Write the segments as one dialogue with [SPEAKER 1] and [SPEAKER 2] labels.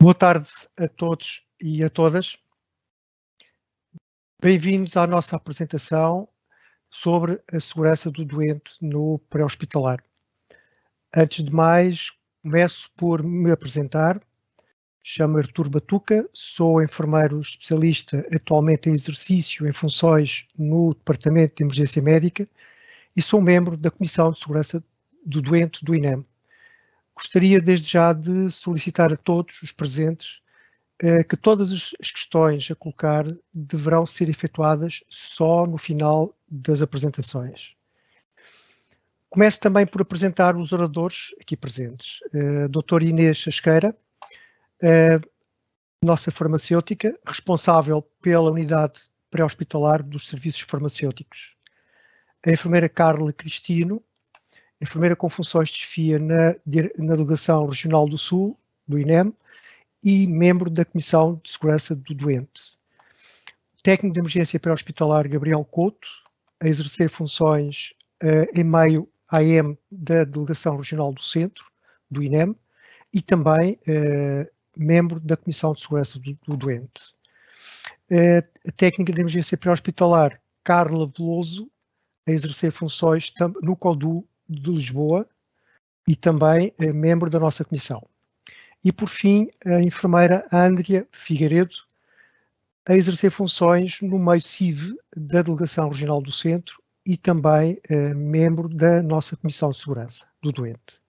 [SPEAKER 1] Boa tarde a todos e a todas. Bem-vindos à nossa apresentação sobre a segurança do doente no pré-hospitalar. Antes de mais, começo por me apresentar. Chamo-me Artur Batuca, sou enfermeiro especialista atualmente em exercício em funções no Departamento de Emergência Médica e sou membro da Comissão de Segurança do Doente do INEM. Gostaria desde já de solicitar a todos os presentes que todas as questões a colocar deverão ser efetuadas só no final das apresentações. Começo também por apresentar os oradores aqui presentes. Dr. Inês Chasqueira, nossa farmacêutica, responsável pela unidade pré-hospitalar dos serviços farmacêuticos. A enfermeira Carla Cristino, enfermeira com funções de chefia na Delegação Regional do Sul, do INEM, e membro da Comissão de Segurança do Doente. Técnico de emergência pré-hospitalar Gabriel Couto, a exercer funções em meio AM da Delegação Regional do Centro, do INEM, e também membro da Comissão de Segurança do Doente. A técnica de emergência pré-hospitalar Carla Veloso, a exercer funções no CODU de Lisboa e também membro da nossa comissão. E, por fim, a enfermeira Andrea Figueiredo, a exercer funções no meio CIV da Delegação Regional do Centro e também membro da nossa Comissão de Segurança do Doente.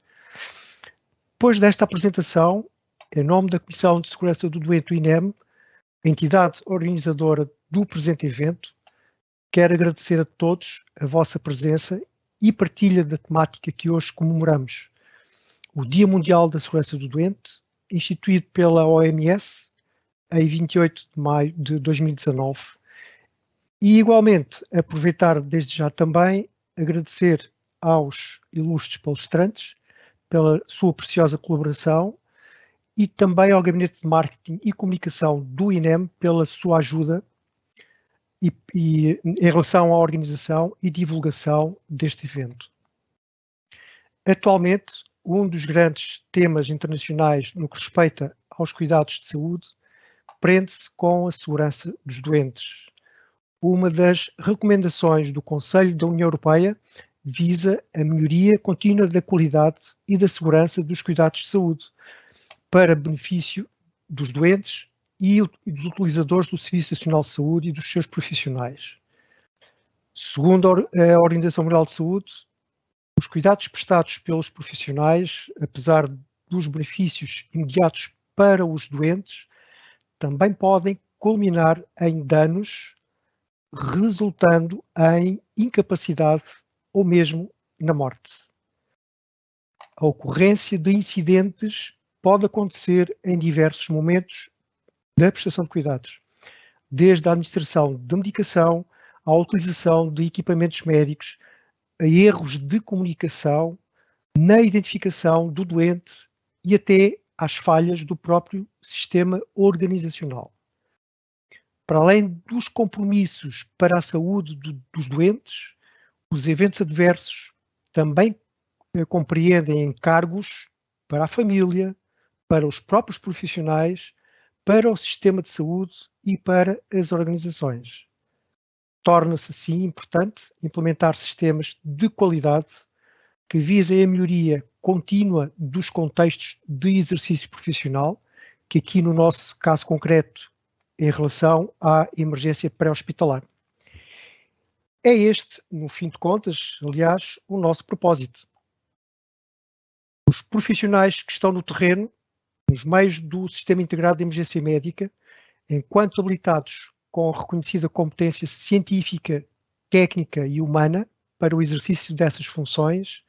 [SPEAKER 1] Depois desta apresentação, em nome da Comissão de Segurança do Doente do INEM, entidade organizadora do presente evento, quero agradecer a todos a vossa presença e partilha da temática que hoje comemoramos, o Dia Mundial da Segurança do Doente, instituído pela OMS em 28 de maio de 2019. E, igualmente, aproveitar desde já também agradecer aos ilustres palestrantes pela sua preciosa colaboração e também ao Gabinete de Marketing e Comunicação do INEM pela sua ajuda e em relação à organização e divulgação deste evento. Atualmente, um dos grandes temas internacionais no que respeita aos cuidados de saúde prende-se com a segurança dos doentes. Uma das recomendações do Conselho da União Europeia visa a melhoria contínua da qualidade e da segurança dos cuidados de saúde para benefício dos doentes e dos utilizadores do Serviço Nacional de Saúde e dos seus profissionais. Segundo a Organização Mundial de Saúde, os cuidados prestados pelos profissionais, apesar dos benefícios imediatos para os doentes, também podem culminar em danos, resultando em incapacidade ou mesmo na morte. A ocorrência de incidentes pode acontecer em diversos momentos da prestação de cuidados, desde a administração de medicação à utilização de equipamentos médicos, a erros de comunicação, na identificação do doente e até às falhas do próprio sistema organizacional. Para além dos compromissos para a saúde dos doentes, os eventos adversos também compreendem encargos para a família, para os próprios profissionais, para o sistema de saúde e para as organizações. Torna-se assim importante implementar sistemas de qualidade que visem a melhoria contínua dos contextos de exercício profissional, que aqui no nosso caso concreto, em relação à emergência pré-hospitalar. É este, no fim de contas, aliás, o nosso propósito. Os profissionais que estão no terreno, nos meios do Sistema Integrado de Emergência Médica, enquanto habilitados com reconhecida competência científica, técnica e humana para o exercício dessas funções,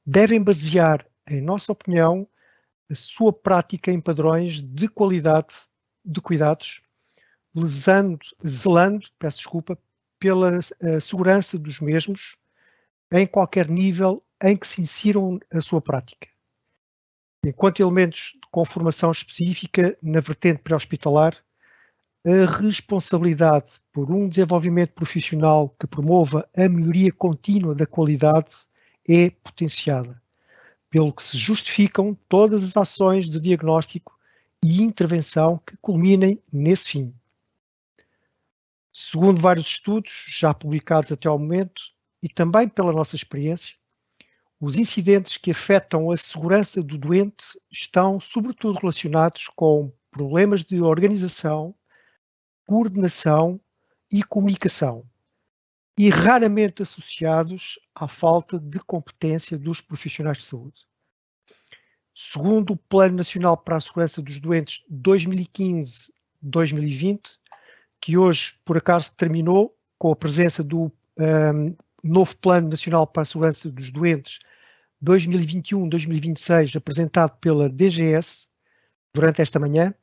[SPEAKER 1] devem basear, em nossa opinião, a sua prática em padrões de qualidade de cuidados, zelando pela segurança dos mesmos em qualquer nível em que se insiram a sua prática. Enquanto elementos com formação específica na vertente pré-hospitalar, a responsabilidade por um desenvolvimento profissional que promova a melhoria contínua da qualidade é potenciada, pelo que se justificam todas as ações de diagnóstico e intervenção que culminem nesse fim. Segundo vários estudos já publicados até ao momento, e também pela nossa experiência, os incidentes que afetam a segurança do doente estão sobretudo relacionados com problemas de organização, coordenação e comunicação, e raramente associados à falta de competência dos profissionais de saúde. Segundo o Plano Nacional para a Segurança dos Doentes 2015-2020, que hoje, por acaso, terminou com a presença do novo Plano Nacional para a Segurança dos Doentes 2021-2026, apresentado pela DGS durante esta manhã,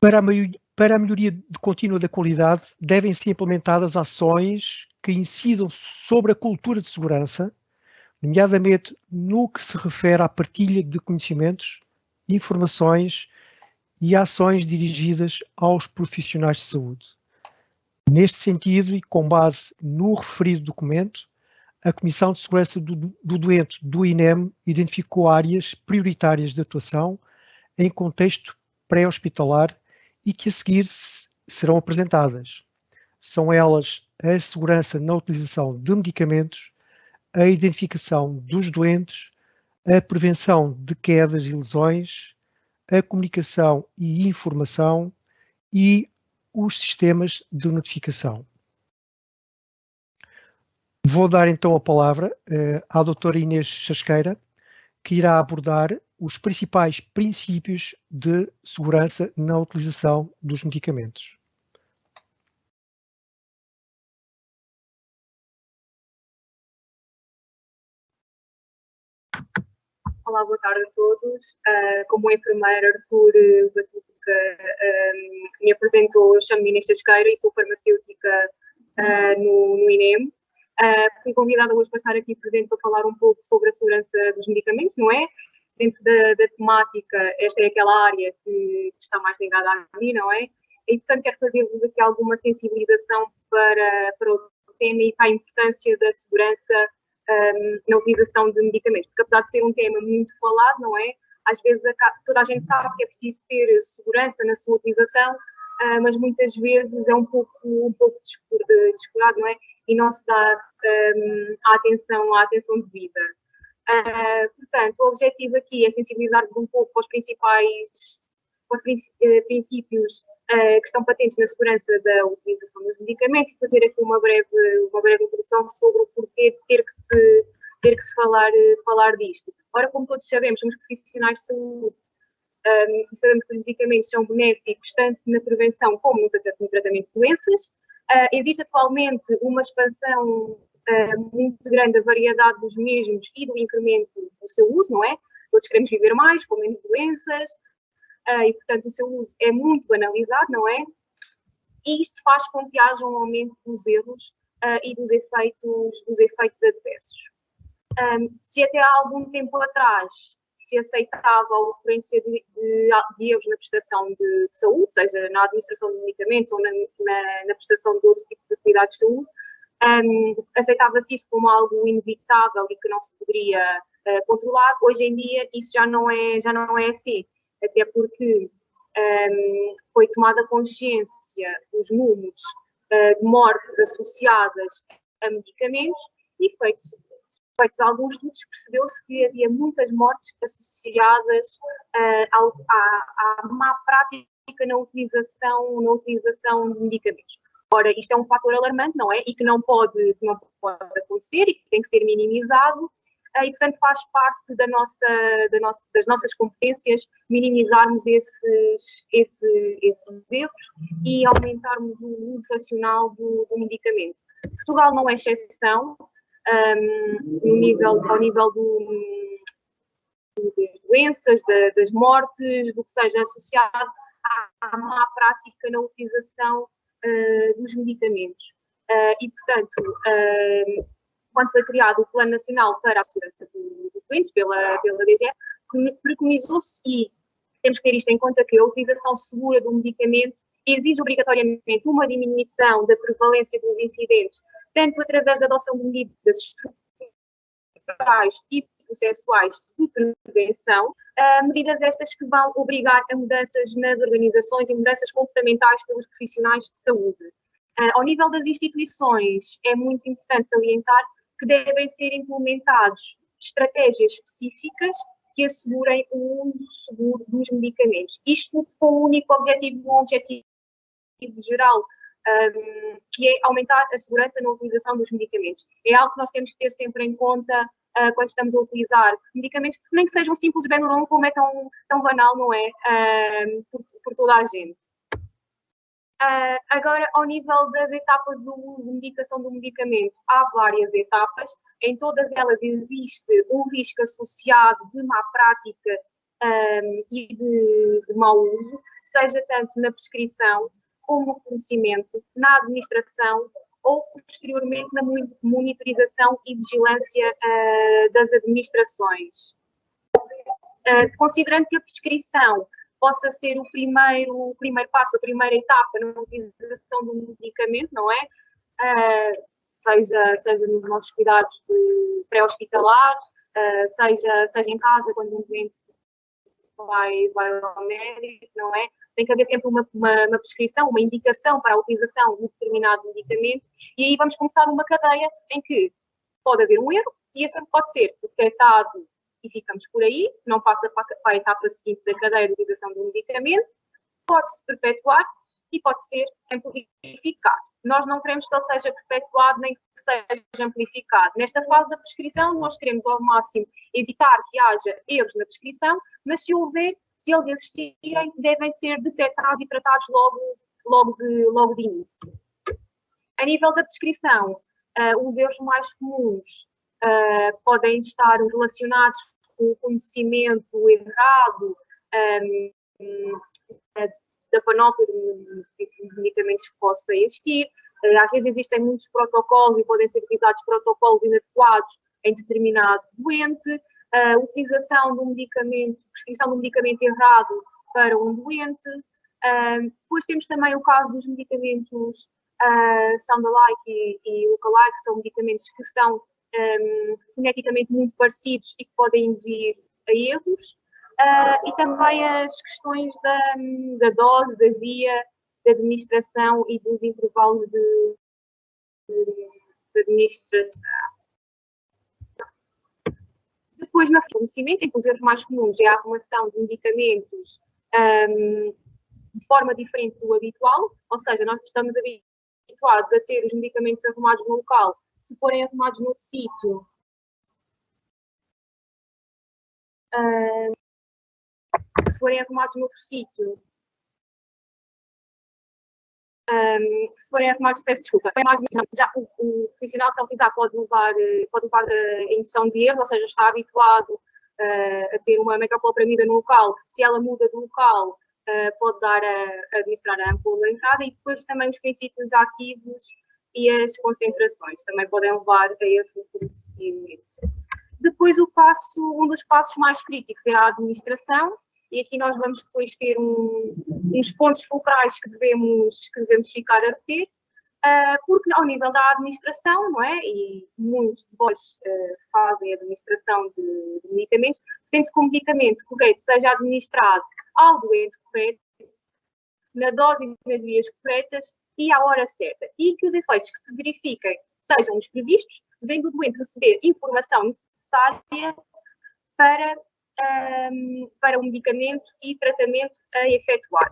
[SPEAKER 1] para a melhoria contínua da qualidade, devem ser implementadas ações que incidam sobre a cultura de segurança, nomeadamente no que se refere à partilha de conhecimentos, informações e ações dirigidas aos profissionais de saúde. Neste sentido, e com base no referido documento, a Comissão de Segurança do Doente do INEM identificou áreas prioritárias de atuação em contexto pré-hospitalar e que a seguir serão apresentadas. São elas a segurança na utilização de medicamentos, a identificação dos doentes, a prevenção de quedas e lesões, a comunicação e informação e os sistemas de notificação. Vou dar então a palavra à doutora Inês Chasqueira, que irá abordar os principais princípios de segurança na utilização dos medicamentos.
[SPEAKER 2] Olá, boa tarde a todos. Como o enfermeiro Arthur Batuca me apresentou, eu chamo-me Inês Chasqueira e sou farmacêutica no INEM. Fui convidada hoje para estar aqui presente para falar um pouco sobre a segurança dos medicamentos, não é? Dentro da temática, esta é aquela área que está mais ligada a mim, não é? E, portanto, quero fazer-vos aqui alguma sensibilização para o tema e para a importância da segurança na utilização de medicamentos, porque apesar de ser um tema muito falado, não é? Às vezes toda a gente sabe que é preciso ter segurança na sua utilização, mas muitas vezes é um pouco descurado, não é? E não se dá a atenção devida. Portanto, o objetivo aqui é sensibilizar-vos um pouco aos principais princípios que estão patentes na segurança da utilização dos medicamentos e fazer aqui uma breve introdução sobre o porquê de ter que se falar disto. Ora, como todos sabemos, somos profissionais de saúde e sabemos que os medicamentos são benéficos tanto na prevenção como no tratamento de doenças. Existe atualmente uma expansão muito grande da variedade dos mesmos e do incremento do seu uso, não é? Todos queremos viver mais, com menos doenças, e, portanto, o seu uso é muito banalizado, não é? E isto faz com que haja um aumento dos erros e dos efeitos adversos. Se até há algum tempo atrás se aceitava a ocorrência de erros na prestação de saúde, seja na administração de medicamentos ou na prestação de outros tipos de atividades de saúde, aceitava-se isso como algo inevitável e que não se poderia controlar. Hoje em dia isso já não é assim, até porque foi tomada consciência dos números de mortes associadas a medicamentos e feitos alguns estudos, percebeu-se que havia muitas mortes associadas à má prática na utilização de medicamentos. Ora, isto é um fator alarmante, não é? E que não pode acontecer e que tem que ser minimizado. E, portanto, faz parte das nossas competências minimizarmos esses erros e aumentarmos o uso racional do medicamento. Portugal não é exceção ao nível das doenças, das mortes, do que seja associado à má prática na utilização dos medicamentos. E, portanto, quando foi criado o Plano Nacional para a Segurança dos Doentes, pela DGS, preconizou-se, e temos que ter isto em conta, que a utilização segura do medicamento exige obrigatoriamente uma diminuição da prevalência dos incidentes, tanto através da adoção de medidas estruturais e processuais de prevenção, medidas estas que vão obrigar a mudanças nas organizações e mudanças comportamentais pelos profissionais de saúde. Ao nível das instituições, é muito importante salientar que devem ser implementados estratégias específicas que assegurem o uso seguro dos medicamentos. Isto com o único objetivo, um objetivo geral, que é aumentar a segurança na utilização dos medicamentos. É algo que nós temos que ter sempre em conta quando estamos a utilizar medicamentos, nem que sejam simples, Benuron, como é tão banal, não é? Por toda a gente. Agora, ao nível das etapas do uso de medicação do medicamento, há várias etapas. Em todas elas existe um risco associado de má prática e de mau uso, seja tanto na prescrição, como no fornecimento, na administração ou posteriormente na monitorização e vigilância das administrações. Considerando que a prescrição possa ser o primeiro passo, a primeira etapa na utilização do medicamento, não é? Seja nos nossos cuidados de pré-hospitalar, seja em casa, quando um doente vai ao médico, não é? Tem que haver sempre uma prescrição, uma indicação para a utilização de determinado medicamento, e aí vamos começar uma cadeia em que pode haver um erro, e esse pode ser detectado e ficamos por aí, não passa para a etapa seguinte da cadeia de utilização do medicamento, pode-se perpetuar e pode ser amplificado. Nós não queremos que ele seja perpetuado nem que seja amplificado. Nesta fase da prescrição, nós queremos ao máximo evitar que haja erros na prescrição, mas se eles existirem, devem ser detectados e tratados logo de início. A nível da prescrição, os erros mais comuns podem estar relacionados com o conhecimento errado da panóplia de medicamentos que possa existir. Às vezes existem muitos protocolos e podem ser utilizados protocolos inadequados em determinado doente, utilização de um medicamento, prescrição de um medicamento errado para um doente. Depois temos também o caso dos medicamentos sound-alike e look-alike, que são medicamentos que são geneticamente muito parecidos e que podem induzir a erros. E também as questões da dose, da via de administração e dos intervalos de administração. Depois, no fornecimento, em que os erros mais comuns é a arrumação de medicamentos de forma diferente do habitual, ou seja, nós estamos habituados a ter os medicamentos arrumados no local, se forem arrumados noutro sítio, peço desculpa, já o profissional que está a utilizar pode levar a indução de erro, ou seja, está habituado a ter uma metoclopramida no local, se ela muda de local, pode dar a administrar a ampola errada, e depois também os princípios ativos e as concentrações também podem levar a erro no fornecimento. Depois um dos passos mais críticos é a administração, e aqui nós vamos depois ter uns pontos fulcrais que devemos ficar a reter, porque ao nível da administração, não é? E muitos de vós fazem a administração de medicamentos, pretende-se que o medicamento correto seja administrado ao doente correto, na dose e nas vias corretas e à hora certa, e que os efeitos que se verifiquem sejam os previstos, devendo o doente receber informação necessária para o medicamento e tratamento a efetuar.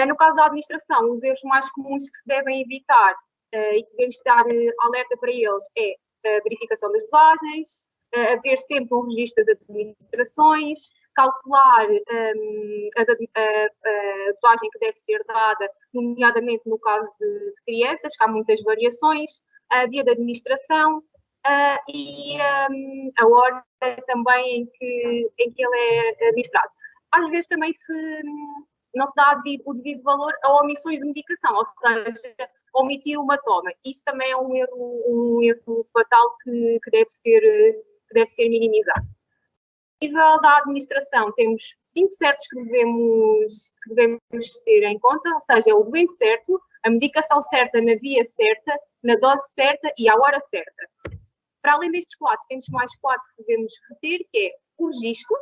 [SPEAKER 2] No caso da administração, os erros mais comuns que se devem evitar e que devemos estar alerta para eles é a verificação das dosagens, haver sempre um registro das administrações, calcular a dosagem que deve ser dada, nomeadamente no caso de crianças, que há muitas variações, a via de administração e a hora também em que ele é administrado. Às vezes também não se dá o devido valor a omissões de medicação, ou seja, omitir uma toma. Isso também é um erro fatal que deve ser minimizado. A nível da administração, temos 5 certos que devemos ter em conta, ou seja, o doente certo, a medicação certa na via certa, na dose certa e à hora certa. Para além destes 4, temos mais 4 que devemos reter, que é o registro,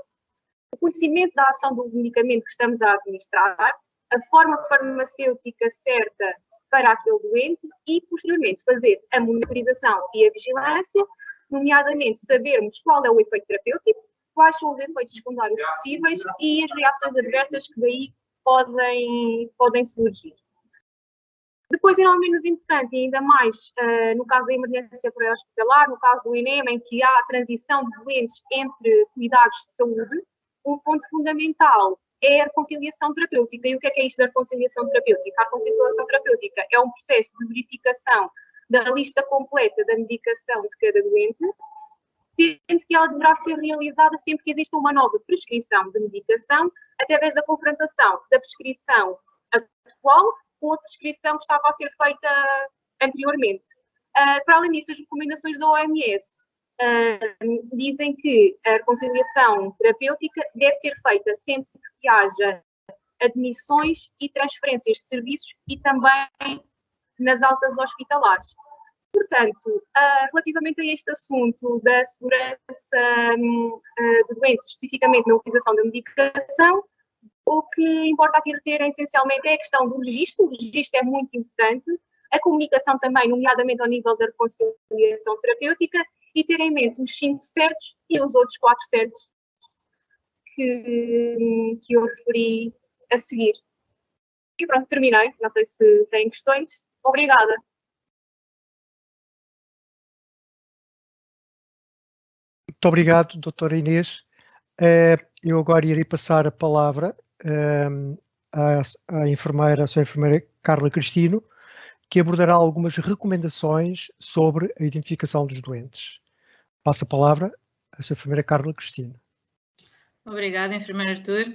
[SPEAKER 2] o conhecimento da ação do medicamento que estamos a administrar, a forma farmacêutica certa para aquele doente e, posteriormente, fazer a monitorização e a vigilância, nomeadamente sabermos qual é o efeito terapêutico, quais são os efeitos secundários possíveis e as reações adversas que daí podem surgir. Depois, e não menos importante, e ainda mais no caso da emergência pré-hospitalar, no caso do INEM, em que há a transição de doentes entre cuidados de saúde, um ponto fundamental é a reconciliação terapêutica. E o que é isto da reconciliação terapêutica? A reconciliação terapêutica é um processo de verificação da lista completa da medicação de cada doente, sendo que ela deverá ser realizada sempre que existe uma nova prescrição de medicação, através da confrontação da prescrição atual com a prescrição que estava a ser feita anteriormente. Para além disso, as recomendações da OMS dizem que a reconciliação terapêutica deve ser feita sempre que haja admissões e transferências de serviços e também nas altas hospitalares. Portanto, relativamente a este assunto da segurança de doentes, especificamente na utilização da medicação, o que importa aqui reter essencialmente é a questão do registro. O registro é muito importante, a comunicação também, nomeadamente ao nível da reconciliação terapêutica, e ter em mente os 5 certos e os outros 4 certos que eu referi a seguir. E pronto, terminei. Não sei se têm questões. Obrigada.
[SPEAKER 1] Muito obrigado, doutora Inês. Eu agora irei passar a palavra à sua enfermeira Carla Cristino, que abordará algumas recomendações sobre a identificação dos doentes. Passo a palavra à sua enfermeira Carla Cristino.
[SPEAKER 3] Obrigada, enfermeiro Artur.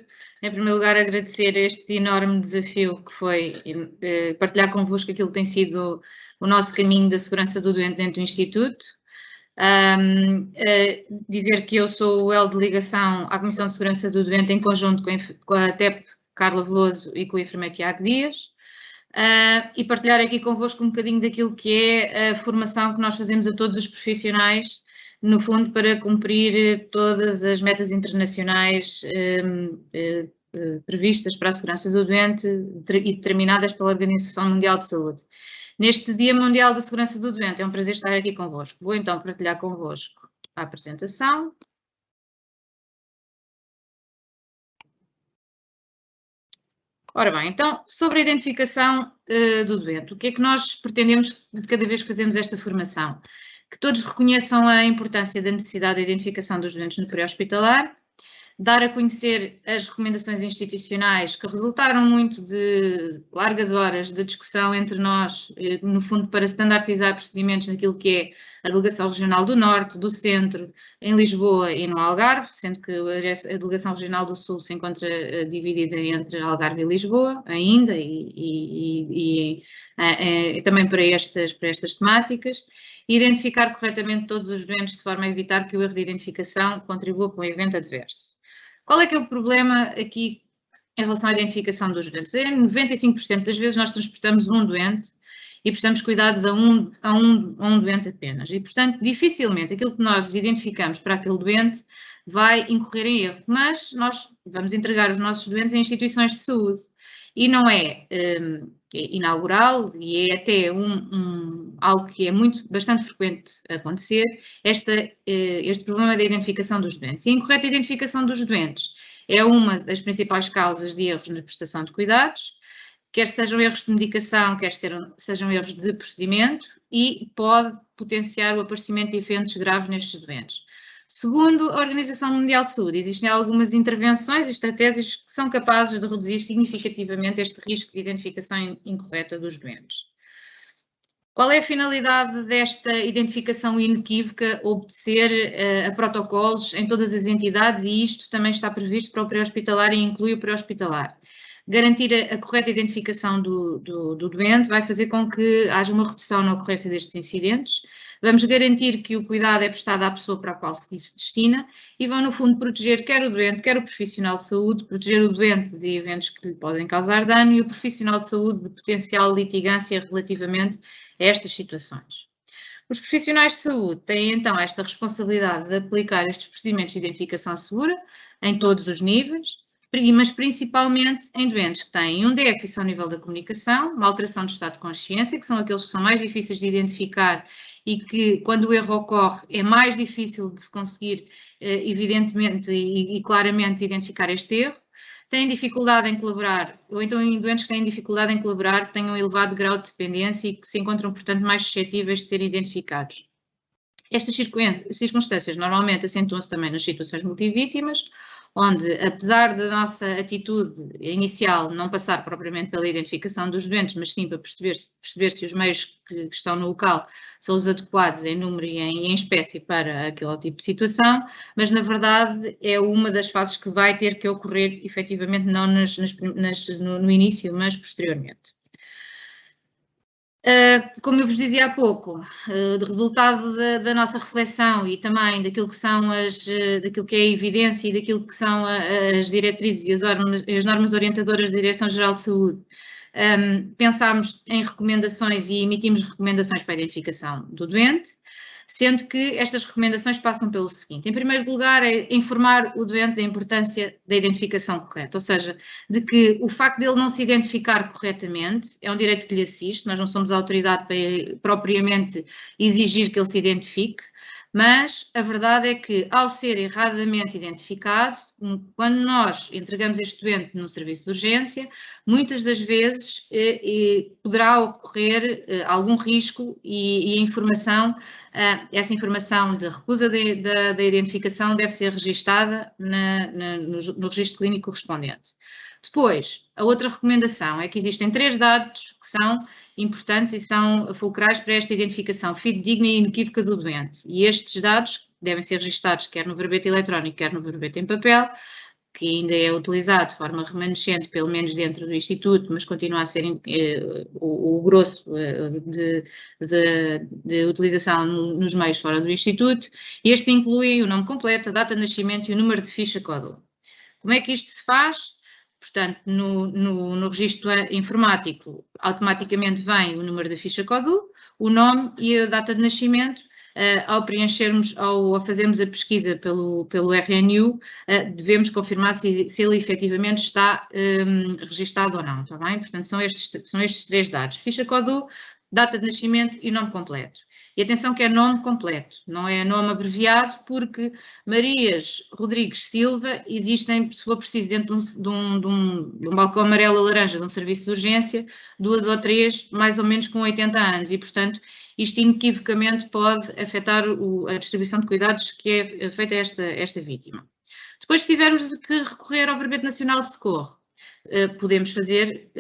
[SPEAKER 3] Em primeiro lugar, agradecer este enorme desafio que foi partilhar convosco aquilo que tem sido o nosso caminho da segurança do doente dentro do Instituto. Dizer que eu sou o elo de ligação à Comissão de Segurança do Doente em conjunto com a TEP Carla Veloso e com o enfermeiro Tiago Dias, e partilhar aqui convosco um bocadinho daquilo que é a formação que nós fazemos a todos os profissionais, no fundo para cumprir todas as metas internacionais previstas para a segurança do doente e determinadas pela Organização Mundial de Saúde. Neste Dia Mundial da Segurança do Doente, é um prazer estar aqui convosco. Vou então partilhar convosco a apresentação. Ora bem, então, sobre a identificação do doente, o que é que nós pretendemos de cada vez que fazemos esta formação? Que todos reconheçam a importância da necessidade da identificação dos doentes no pré-hospitalar, dar a conhecer as recomendações institucionais que resultaram muito de largas horas de discussão entre nós, no fundo para standardizar procedimentos naquilo que é a Delegação Regional do Norte, do Centro, em Lisboa e no Algarve, sendo que a Delegação Regional do Sul se encontra dividida entre Algarve e Lisboa ainda, e também para estas temáticas, e identificar corretamente todos os doentes de forma a evitar que o erro de identificação contribua para um evento adverso. Qual é que é o problema aqui em relação à identificação dos doentes? Em 95% das vezes nós transportamos um doente e prestamos cuidados a um doente apenas. E, portanto, dificilmente aquilo que nós identificamos para aquele doente vai incorrer em erro. Mas nós vamos entregar os nossos doentes em instituições de saúde. E não é inaugural, e é até algo que é bastante frequente acontecer, este problema da identificação dos doentes. E a incorreta identificação dos doentes é uma das principais causas de erros na prestação de cuidados, quer sejam erros de medicação, quer sejam erros de procedimento, e pode potenciar o aparecimento de eventos graves nestes doentes. Segundo a Organização Mundial de Saúde, existem algumas intervenções e estratégias que são capazes de reduzir significativamente este risco de identificação incorreta dos doentes. Qual é a finalidade desta identificação inequívoca? Obedecer a protocolos em todas as entidades, e isto também está previsto para o pré-hospitalar e inclui o pré-hospitalar. Garantir a correta identificação do doente vai fazer com que haja uma redução na ocorrência destes incidentes. Vamos garantir que o cuidado é prestado à pessoa para a qual se destina e vão, no fundo, proteger quer o doente, quer o profissional de saúde, proteger o doente de eventos que lhe podem causar dano e o profissional de saúde de potencial litigância relativamente a estas situações. Os profissionais de saúde têm então esta responsabilidade de aplicar estes procedimentos de identificação segura em todos os níveis, mas principalmente em doentes que têm um déficit ao nível da comunicação, uma alteração de estado de consciência, que são aqueles que são mais difíceis de identificar e que, quando o erro ocorre, é mais difícil de se conseguir, evidentemente e claramente, identificar este erro. Têm dificuldade em colaborar, ou então em doentes que têm dificuldade em colaborar, que têm um elevado grau de dependência e que se encontram, portanto, mais suscetíveis de serem identificados. Estas circunstâncias normalmente acentuam-se também nas situações multivítimas, onde, apesar da nossa atitude inicial não passar propriamente pela identificação dos doentes, mas sim para perceber se os meios que estão no local são os adequados em número e em espécie para aquele tipo de situação, mas na verdade é uma das fases que vai ter que ocorrer efetivamente não no início, mas posteriormente. Como eu vos dizia há pouco, de resultado da nossa reflexão e também daquilo que são daquilo que é a evidência e daquilo que são as diretrizes e as normas orientadoras da Direção-Geral de Saúde, pensámos em recomendações e emitimos recomendações para a identificação do doente, sendo que estas recomendações passam pelo seguinte: em primeiro lugar, é informar o doente da importância da identificação correta, ou seja, de que o facto dele não se identificar corretamente é um direito que lhe assiste, nós não somos a autoridade para propriamente exigir que ele se identifique, mas a verdade é que, ao ser erradamente identificado, quando nós entregamos este doente no serviço de urgência, muitas das vezes poderá ocorrer algum risco e a informação, essa informação de recusa da identificação deve ser registada no registro clínico correspondente. Depois, a outra recomendação é que existem 3 dados que são importantes e são fulcrais para esta identificação fidedigna e inequívoca do doente. E estes dados devem ser registados quer no verbete eletrónico, quer no verbete em papel, que ainda é utilizado de forma remanescente, pelo menos dentro do Instituto, mas continua a ser o grosso de utilização nos meios fora do Instituto. Este inclui o nome completo, a data de nascimento e o número de ficha CODU. Como é que isto se faz? Portanto, no registro informático, automaticamente vem o número da ficha CODU, o nome e a data de nascimento. Ao preenchermos, ao fazermos a pesquisa pelo RNU, devemos confirmar se ele efetivamente está registado ou não, está bem? Portanto, são estes 3 dados: ficha CODU, data de nascimento e nome completo. E atenção que é nome completo, não é nome abreviado, porque Marias Rodrigues Silva existem, se for preciso, dentro de um balcão amarelo ou laranja de um serviço de urgência, 2 ou 3, mais ou menos com 80 anos, e portanto isto inequivocamente pode afetar a distribuição de cuidados que é feita a esta vítima. Depois, se tivermos que recorrer ao verbete nacional de socorro, podemos fazer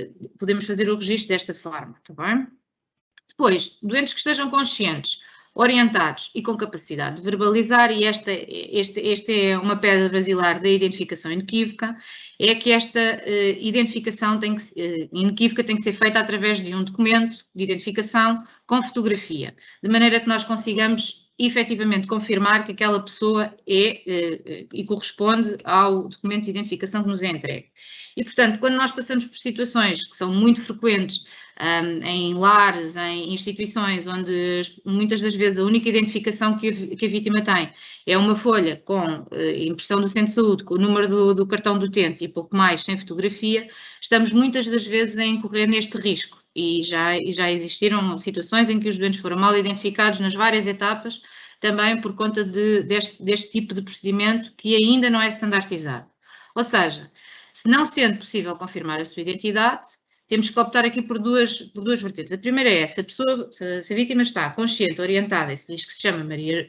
[SPEAKER 3] o registro desta forma, está bem? Depois, doentes que estejam conscientes, orientados e com capacidade de verbalizar, e esta é uma pedra basilar da identificação inequívoca, é que esta identificação inequívoca tem que ser feita através de um documento de identificação com fotografia, de maneira que nós consigamos efetivamente confirmar que aquela pessoa é e corresponde ao documento de identificação que nos é entregue. E, portanto, quando nós passamos por situações que são muito frequentes, em lares, em instituições, onde muitas das vezes a única identificação que a vítima tem é uma folha com impressão do centro de saúde, com o número do cartão do utente e pouco mais, sem fotografia, estamos muitas das vezes a incorrer neste risco. E já existiram situações em que os doentes foram mal identificados nas várias etapas, também por conta deste tipo de procedimento que ainda não é standardizado. Ou seja, se não sendo possível confirmar a sua identidade, temos que optar aqui por duas vertentes. A primeira é, se a vítima está consciente, orientada, e se diz que se chama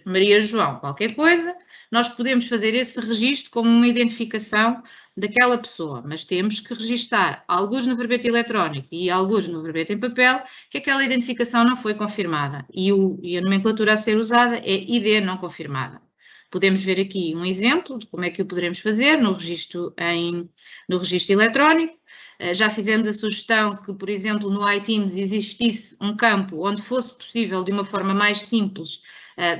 [SPEAKER 3] Maria João qualquer coisa, nós podemos fazer esse registro como uma identificação daquela pessoa, mas temos que registar, alguns no verbete eletrónico e alguns no verbete em papel, que aquela identificação não foi confirmada. E a nomenclatura a ser usada é ID não confirmada. Podemos ver aqui um exemplo de como é que o poderemos fazer no registro eletrónico. Já fizemos a sugestão que, por exemplo, no iTeams existisse um campo onde fosse possível, de uma forma mais simples,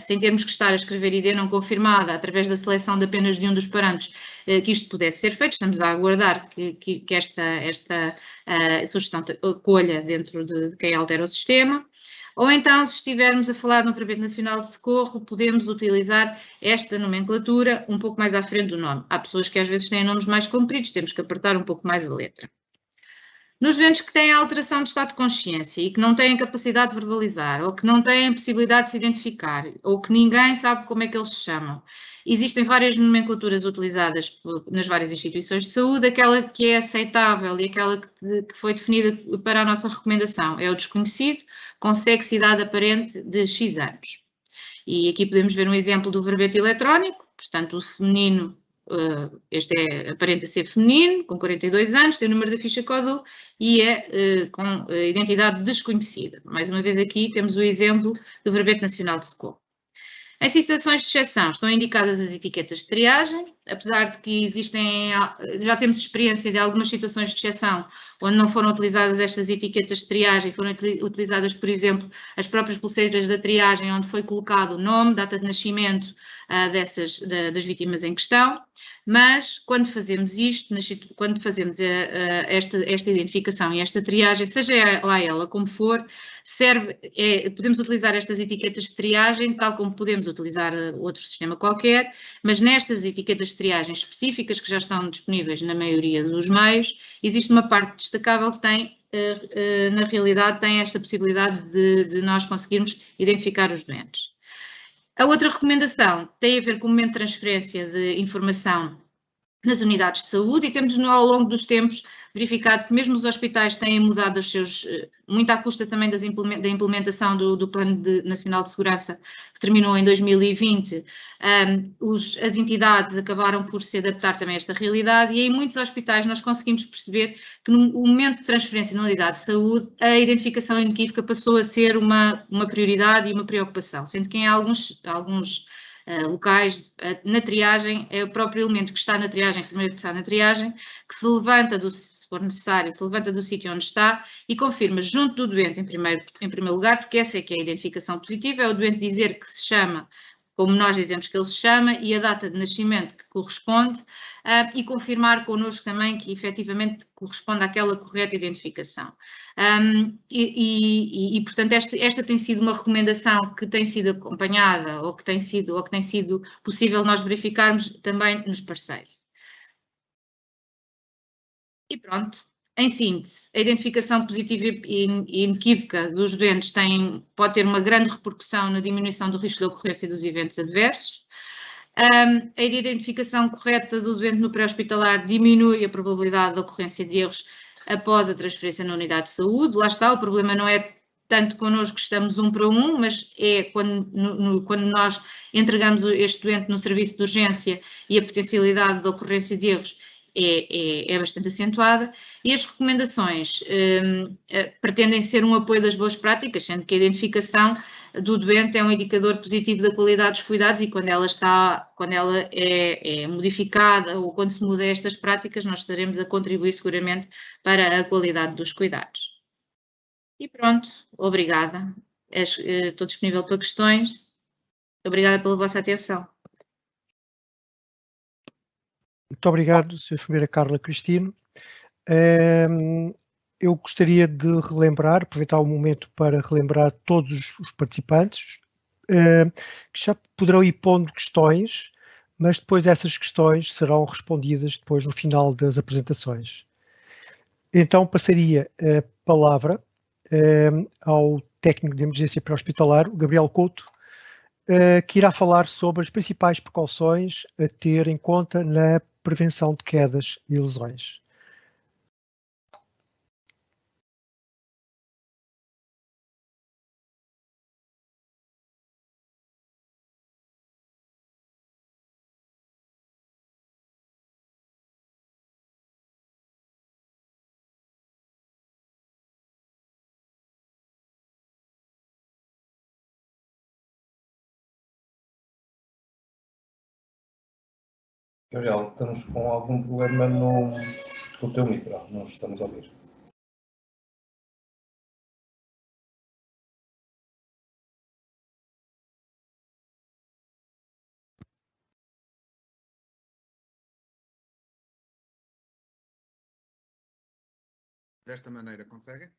[SPEAKER 3] sem termos que estar a escrever ID não confirmada, através da seleção de apenas de um dos parâmetros, que isto pudesse ser feito. Estamos a aguardar que esta sugestão colha dentro de quem altera o sistema. Ou então, se estivermos a falar no Verbete Nacional de Socorro, podemos utilizar esta nomenclatura um pouco mais à frente do nome. Há pessoas que às vezes têm nomes mais compridos, temos que apertar um pouco mais a letra. Nos doentes que têm alteração de estado de consciência e que não têm capacidade de verbalizar, ou que não têm possibilidade de se identificar, ou que ninguém sabe como é que eles se chamam, existem várias nomenclaturas utilizadas nas várias instituições de saúde. Aquela que é aceitável e aquela que foi definida para a nossa recomendação é o desconhecido, com sexidade aparente de X anos. E aqui podemos ver um exemplo do verbete eletrónico, portanto, o feminino. Este aparenta ser feminino, com 42 anos, tem o número da ficha CODU e é com identidade desconhecida. Mais uma vez aqui temos o exemplo do Verbete Nacional de Socorro. Em situações de exceção estão indicadas as etiquetas de triagem, apesar de que já temos experiência de algumas situações de exceção onde não foram utilizadas estas etiquetas de triagem, foram utilizadas, por exemplo, as próprias pulseiras da triagem, onde foi colocado o nome, data de nascimento das vítimas em questão. Mas quando fazemos isto, quando fazemos esta identificação e esta triagem, seja lá ela como for, podemos utilizar estas etiquetas de triagem, tal como podemos utilizar outro sistema qualquer, mas nestas etiquetas de triagem específicas, que já estão disponíveis na maioria dos meios, existe uma parte destacável que tem, na realidade, tem esta possibilidade de nós conseguirmos identificar os doentes. A outra recomendação tem a ver com o momento de transferência de informação nas unidades de saúde, e temos ao longo dos tempos verificado que mesmo os hospitais têm mudado os seus, muito à custa também da implementação do Plano Nacional de Segurança, que terminou em 2020, as entidades acabaram por se adaptar também a esta realidade, e em muitos hospitais nós conseguimos perceber que no momento de transferência na unidade de saúde, a identificação inequívoca passou a ser uma prioridade e uma preocupação, sendo que em alguns locais, na triagem, é o próprio elemento que está na triagem, primeiro que está na triagem, que se levanta, se for necessário, se levanta do sítio onde está e confirma junto do doente em primeiro lugar, porque essa é que é a identificação positiva, é o doente dizer que se chama como nós dizemos que ele se chama e a data de nascimento que corresponde, e confirmar connosco também que efetivamente corresponde àquela correta identificação. Portanto, esta tem sido uma recomendação que tem sido acompanhada ou que tem sido possível nós verificarmos também nos parceiros. E pronto. Em síntese, a identificação positiva e inequívoca dos doentes pode ter uma grande repercussão na diminuição do risco de ocorrência dos eventos adversos. A identificação correta do doente no pré-hospitalar diminui a probabilidade de ocorrência de erros após a transferência na unidade de saúde. Lá está, o problema não é tanto connosco que estamos 1 para 1, mas é quando nós entregamos este doente no serviço de urgência e a potencialidade de ocorrência de erros é bastante acentuada, e as recomendações pretendem ser um apoio das boas práticas, sendo que a identificação do doente é um indicador positivo da qualidade dos cuidados, e quando ela é modificada ou quando se muda estas práticas, nós estaremos a contribuir seguramente para a qualidade dos cuidados. E pronto, obrigada. Estou disponível para questões. Obrigada pela vossa atenção.
[SPEAKER 1] Muito obrigado, Sra. Enfermeira Carla Cristino. Eu gostaria de aproveitar o momento para relembrar todos os participantes que já poderão ir pondo questões, mas depois essas questões serão respondidas depois no final das apresentações. Então passaria a palavra ao técnico de emergência pré-hospitalar, o Gabriel Couto, que irá falar sobre as principais precauções a ter em conta na prevenção de quedas e lesões.
[SPEAKER 4] Gabriel, estamos com algum problema com o teu micro, não estamos a ouvir.
[SPEAKER 5] Desta maneira, consegue?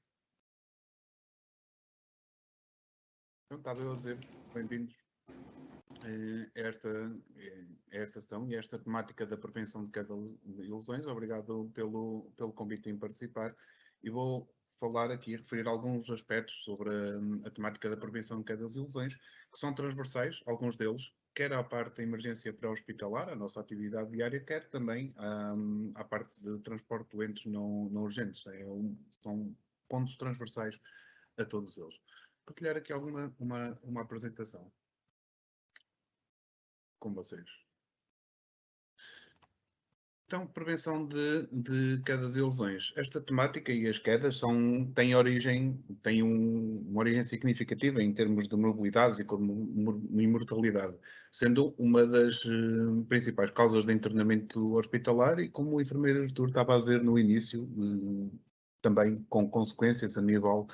[SPEAKER 5] Então, estava eu a dizer, bem-vindos a esta ação e a esta temática da prevenção de queda de ilusões. Obrigado pelo convite em participar. E vou falar aqui, referir alguns aspectos sobre a temática da prevenção de quedas e ilusões, que são transversais, alguns deles, quer à parte da emergência pré-hospitalar, a nossa atividade diária, quer também à parte de transporte de doentes não urgentes. São pontos transversais a todos eles. Partilhar aqui uma apresentação com vocês. Então, prevenção de quedas e lesões. Esta temática e as quedas têm uma origem significativa em termos de mobilidades e imortalidade, sendo uma das principais causas de internamento hospitalar e, como o enfermeiro Artur estava a dizer no início, também com consequências a nível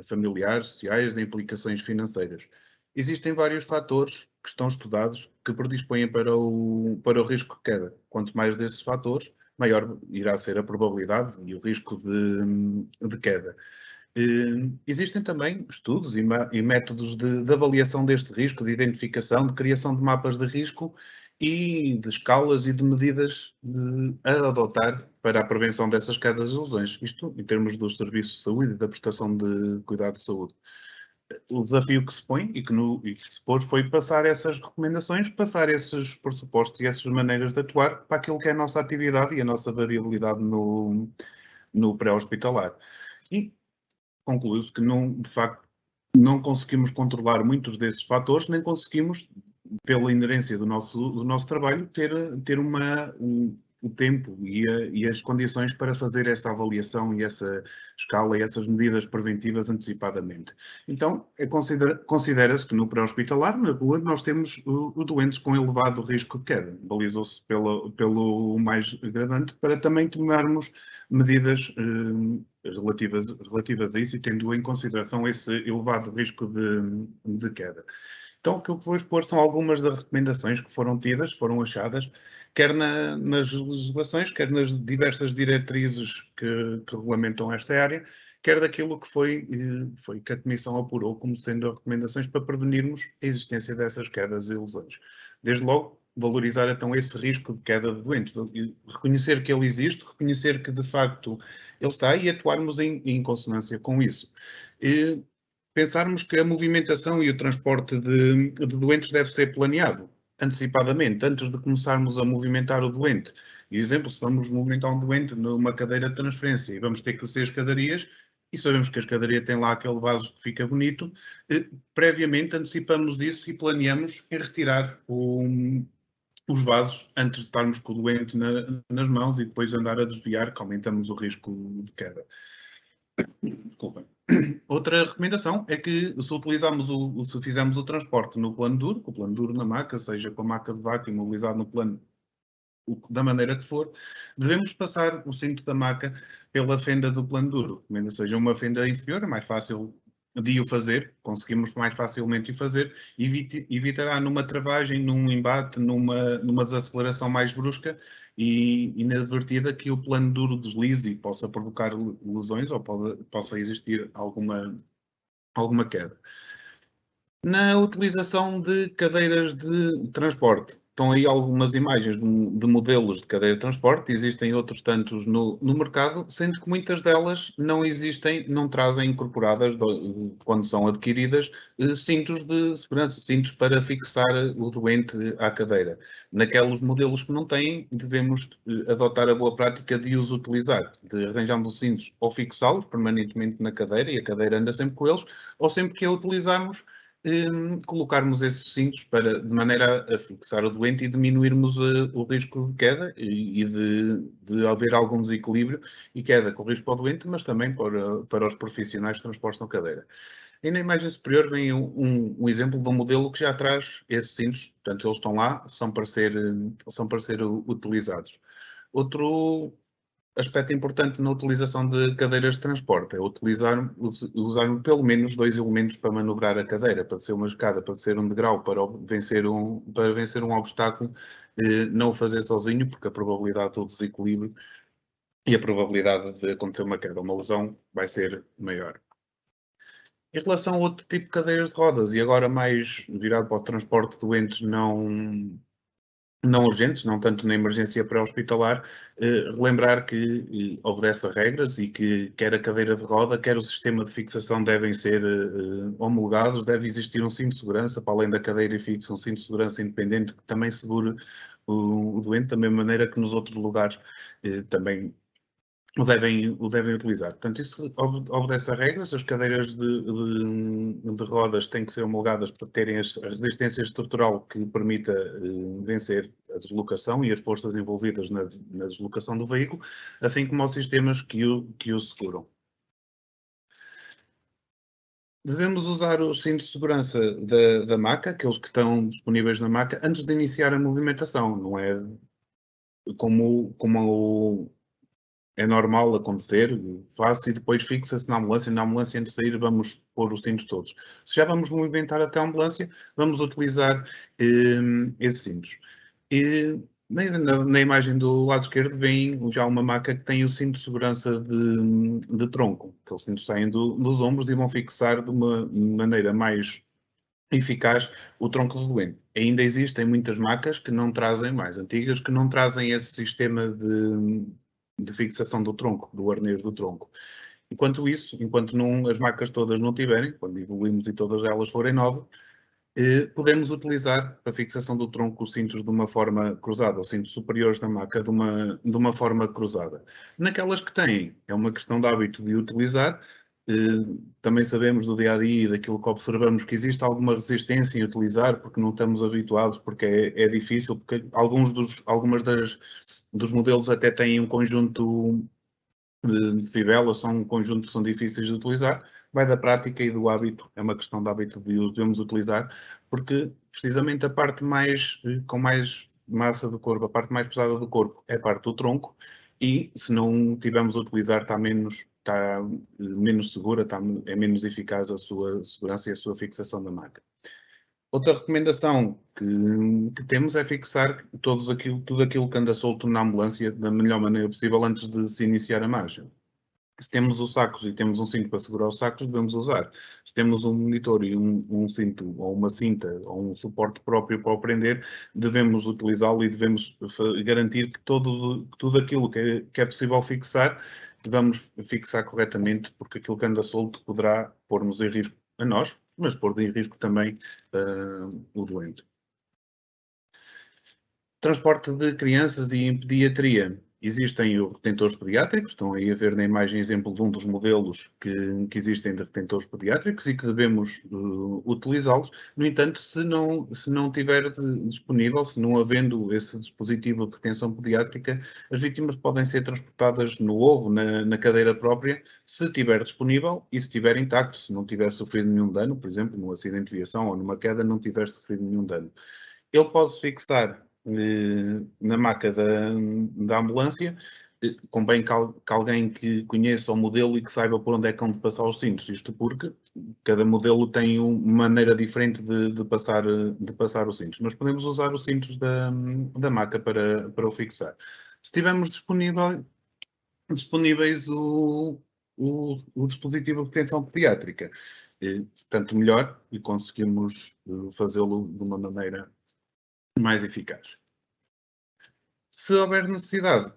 [SPEAKER 5] familiares, sociais, de implicações financeiras. Existem vários fatores que estão estudados que predispõem para o risco de queda. Quanto mais desses fatores, maior irá ser a probabilidade e o risco de queda. Existem também estudos e métodos de avaliação deste risco, de identificação, de criação de mapas de risco e de escalas e de medidas a adotar para a prevenção dessas quedas e lesões. Isto em termos dos serviços de saúde e da prestação de cuidado de saúde. O desafio que se põe e que se pôs foi passar essas recomendações, passar esses pressupostos e essas maneiras de atuar para aquilo que é a nossa atividade e a nossa variabilidade no pré-hospitalar. E concluiu-se que, de facto, não conseguimos controlar muitos desses fatores, nem conseguimos, pela inerência do nosso trabalho, ter o tempo e as condições para fazer essa avaliação e essa escala e essas medidas preventivas antecipadamente. Então, considera-se que no pré-hospitalar, na rua, nós temos doentes com elevado risco de queda. Balizou-se pelo mais gravante para também tomarmos medidas relativas a isso e tendo em consideração esse elevado risco de queda. Então, o que eu vou expor são algumas das recomendações que foram tidas, foram achadas, quer nas legislações, quer nas diversas diretrizes que regulamentam esta área, quer daquilo que foi que a Comissão apurou como sendo recomendações para prevenirmos a existência dessas quedas e lesões. Desde logo, valorizar então esse risco de queda de doente, reconhecer que ele existe, reconhecer que de facto ele está e atuarmos em consonância com isso. Pensarmos que a movimentação e o transporte de doentes deve ser planeado antecipadamente, antes de começarmos a movimentar o doente. Por exemplo, se vamos movimentar um doente numa cadeira de transferência e vamos ter que descer as escadarias, e sabemos que a escadaria tem lá aquele vaso que fica bonito, previamente antecipamos isso e planeamos em retirar os vasos antes de estarmos com o doente nas mãos e depois andar a desviar, que aumentamos o risco de queda. Desculpem. Outra recomendação é que se fizermos o transporte no plano duro, com o plano duro na maca, seja com a maca de vaca imobilizado no plano da maneira que for, devemos passar o cinto da maca pela fenda do plano duro. Ainda seja uma fenda inferior, é mais fácil de o fazer, conseguimos mais facilmente o fazer, evitará numa travagem, num embate, numa desaceleração mais brusca e inadvertida que o plano duro deslize e possa provocar lesões ou possa existir alguma queda. Na utilização de cadeiras de transporte, estão aí algumas imagens de modelos de cadeira de transporte, existem outros tantos no mercado, sendo que muitas delas não trazem incorporadas, quando são adquiridas, cintos de segurança, cintos para fixar o doente à cadeira. Naqueles modelos que não têm, devemos adotar a boa prática de os utilizar, de arranjarmos os cintos ou fixá-los permanentemente na cadeira, e a cadeira anda sempre com eles, ou sempre que a utilizarmos, colocarmos esses cintos de maneira a fixar o doente e diminuirmos o risco de queda e de haver algum desequilíbrio e queda com risco para o doente, mas também para os profissionais que transportam cadeira. E na imagem superior vem um exemplo de um modelo que já traz esses cintos, portanto eles estão lá, são para ser utilizados. Outro aspecto importante na utilização de cadeiras de transporte é usar pelo menos 2 elementos para manobrar a cadeira, para ser uma escada, para ser um degrau, para vencer um obstáculo, não o fazer sozinho, porque a probabilidade do desequilíbrio e a probabilidade de acontecer uma queda, uma lesão, vai ser maior. Em relação a outro tipo de cadeiras de rodas, e agora mais virado para o transporte de doentes não urgentes, não tanto na emergência pré-hospitalar, relembrar que obedece a regras e que quer a cadeira de roda, quer o sistema de fixação devem ser homologados, deve existir um cinto de segurança, para além da cadeira fixa, um cinto de segurança independente que também segure o doente, da mesma maneira que nos outros lugares também o devem utilizar. Portanto, isso obedece a regras. As cadeiras de rodas têm que ser homologadas para terem a resistência estrutural que permita vencer a deslocação e as forças envolvidas na deslocação do veículo, assim como aos sistemas que o seguram. Devemos usar os cintos de segurança da maca, aqueles que estão disponíveis na maca, antes de iniciar a movimentação. Não é como é normal acontecer, faço e depois fixa-se na ambulância antes de sair vamos pôr os cintos todos. Se já vamos movimentar até a ambulância, vamos utilizar esses cintos. E na imagem do lado esquerdo vem já uma maca que tem o cinto de segurança de tronco. Aqueles cintos saem dos ombros e vão fixar de uma maneira mais eficaz o tronco do doente. Ainda existem muitas macas que não trazem, mais antigas, que não trazem esse sistema de fixação do tronco, do arnês do tronco. Enquanto isso, enquanto as macas todas não tiverem, quando evoluímos e todas elas forem novas, podemos utilizar a fixação do tronco os cintos de uma forma cruzada, os cintos superiores da maca de uma forma cruzada. Naquelas que têm, é uma questão de hábito de utilizar. Também sabemos do dia a dia e daquilo que observamos que existe alguma resistência em utilizar porque não estamos habituados, porque é difícil, porque alguns dos modelos até têm um conjunto de fivela, são um conjunto que são difíceis de utilizar. Vai da prática e do hábito, é uma questão de hábito de o devemos utilizar, porque precisamente a parte com mais massa do corpo, a parte mais pesada do corpo é a parte do tronco, e se não tivermos a utilizar está menos segura, é menos eficaz a sua segurança e a sua fixação da maca. Outra recomendação que temos é fixar tudo aquilo que anda solto na ambulância da melhor maneira possível antes de se iniciar a marcha. Se temos os sacos e temos um cinto para segurar os sacos, devemos usar. Se temos um monitor e um cinto, ou uma cinta, ou um suporte próprio para o prender, devemos utilizá-lo e devemos garantir que tudo aquilo que é possível fixar, devemos fixar corretamente, porque aquilo que anda solto poderá pôr-nos em risco a nós, mas pôr em risco também o doente. Transporte de crianças e em pediatria. Existem os retentores pediátricos, estão aí a ver na imagem exemplo de um dos modelos que existem de retentores pediátricos e que devemos utilizá-los. No entanto, se não tiver disponível, se não havendo esse dispositivo de retenção pediátrica, as vítimas podem ser transportadas no ovo, na cadeira própria, se estiver disponível e se estiver intacto, se não tiver sofrido nenhum dano, por exemplo, num acidente de viação ou numa queda, não tiver sofrido nenhum dano. Ele pode fixar na maca da ambulância, convém que alguém que conheça o modelo e que saiba por onde é que hão de passar os cintos, isto porque cada modelo tem uma maneira diferente de passar os cintos. Nós podemos usar os cintos da maca para o fixar. Se tivermos disponíveis o dispositivo de retenção pediátrica, tanto melhor e conseguimos fazê-lo de uma maneira mais eficaz. Se houver necessidade,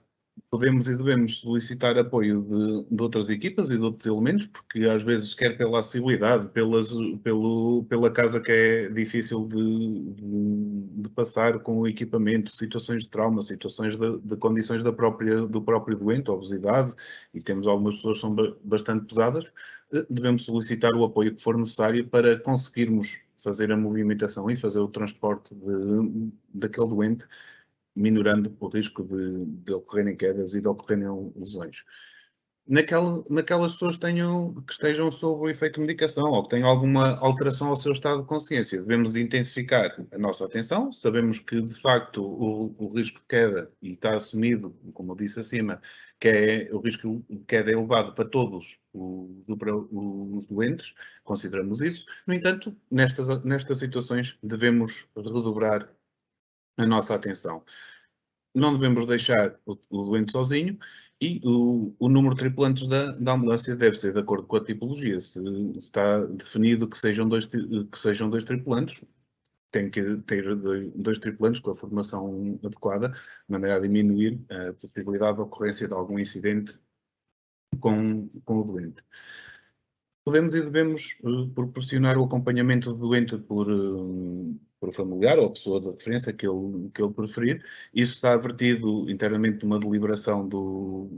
[SPEAKER 5] podemos e devemos solicitar apoio de outras equipas e de outros elementos, porque às vezes, quer pela acessibilidade, pela casa que é difícil de passar com o equipamento, situações de trauma, situações de condições do próprio doente, obesidade, e temos algumas pessoas que são bastante pesadas, devemos solicitar o apoio que for necessário para conseguirmos fazer a movimentação e fazer o transporte daquele doente, minorando o risco de ocorrerem quedas e de ocorrerem lesões. Naquelas pessoas que estejam sob o efeito de medicação ou que tenham alguma alteração ao seu estado de consciência, devemos intensificar a nossa atenção. Sabemos que, de facto, o risco de queda, e está assumido, como eu disse acima, que o risco de queda é elevado para todos os doentes, consideramos isso. No entanto, nestas situações devemos redobrar a nossa atenção. não devemos deixar o doente sozinho e o número de tripulantes da ambulância deve ser de acordo com a tipologia. Se está definido que sejam dois tripulantes, tem que ter dois tripulantes com a formação adequada, de maneira a diminuir a possibilidade de ocorrência de algum incidente com o doente. Podemos e devemos proporcionar o acompanhamento do doente por familiar ou pessoa de referência que ele preferir. Isso está vertido internamente numa deliberação do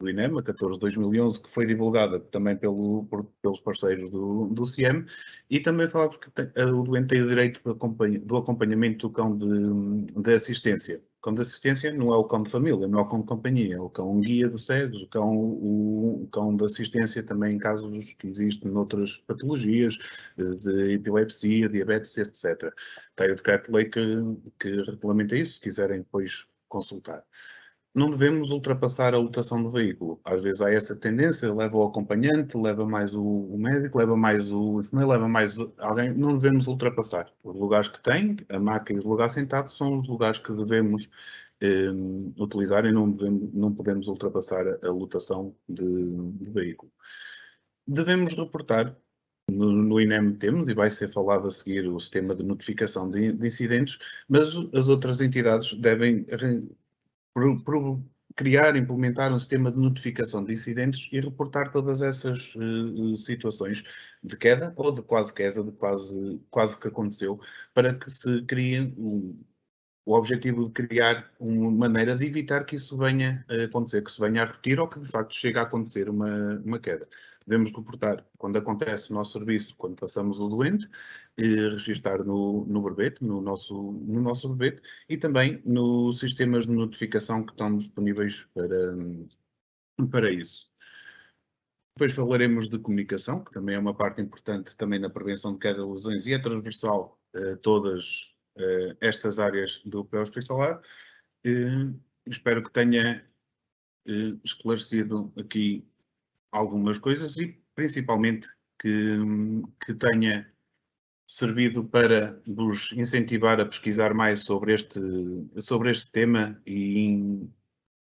[SPEAKER 5] INEM, a 14/2011, que foi divulgada também pelos parceiros do CIEM, e também falamos que o doente tem o direito do acompanhamento do cão de assistência. O cão de assistência não é o cão de família, não é o cão de companhia, é o cão guia dos cegos, o cão de assistência também em casos que existem noutras patologias, de epilepsia, diabetes, etc. Tem o decreto-lei que regulamenta isso, se quiserem depois consultar. Não devemos ultrapassar a lotação do veículo. Às vezes há essa tendência, leva o acompanhante, leva mais o médico, leva mais o enfermeiro, leva mais alguém. Não devemos ultrapassar. Os lugares que tem, a maca e os lugares sentados, são os lugares que devemos utilizar e não podemos ultrapassar a lotação de veículo. Devemos reportar. No INEM temos, e vai ser falado a seguir, o sistema de notificação de incidentes, mas as outras entidades devem criar, implementar um sistema de notificação de incidentes e reportar todas essas situações de queda ou de quase queda, de quase que aconteceu, para que se crie o objetivo de criar uma maneira de evitar que isso venha a acontecer, que se venha a repetir ou que de facto chegue a acontecer uma queda. Devemos reportar quando acontece o nosso serviço, quando passamos o doente, registar no verbete, no nosso verbete, e também nos sistemas de notificação que estão disponíveis para isso. Depois falaremos de comunicação, que também é uma parte importante também na prevenção de queda de lesões e é transversal a todas estas áreas do pré-hospitalar. Espero que tenha esclarecido aqui algumas coisas e principalmente que tenha servido para vos incentivar a pesquisar mais sobre este tema e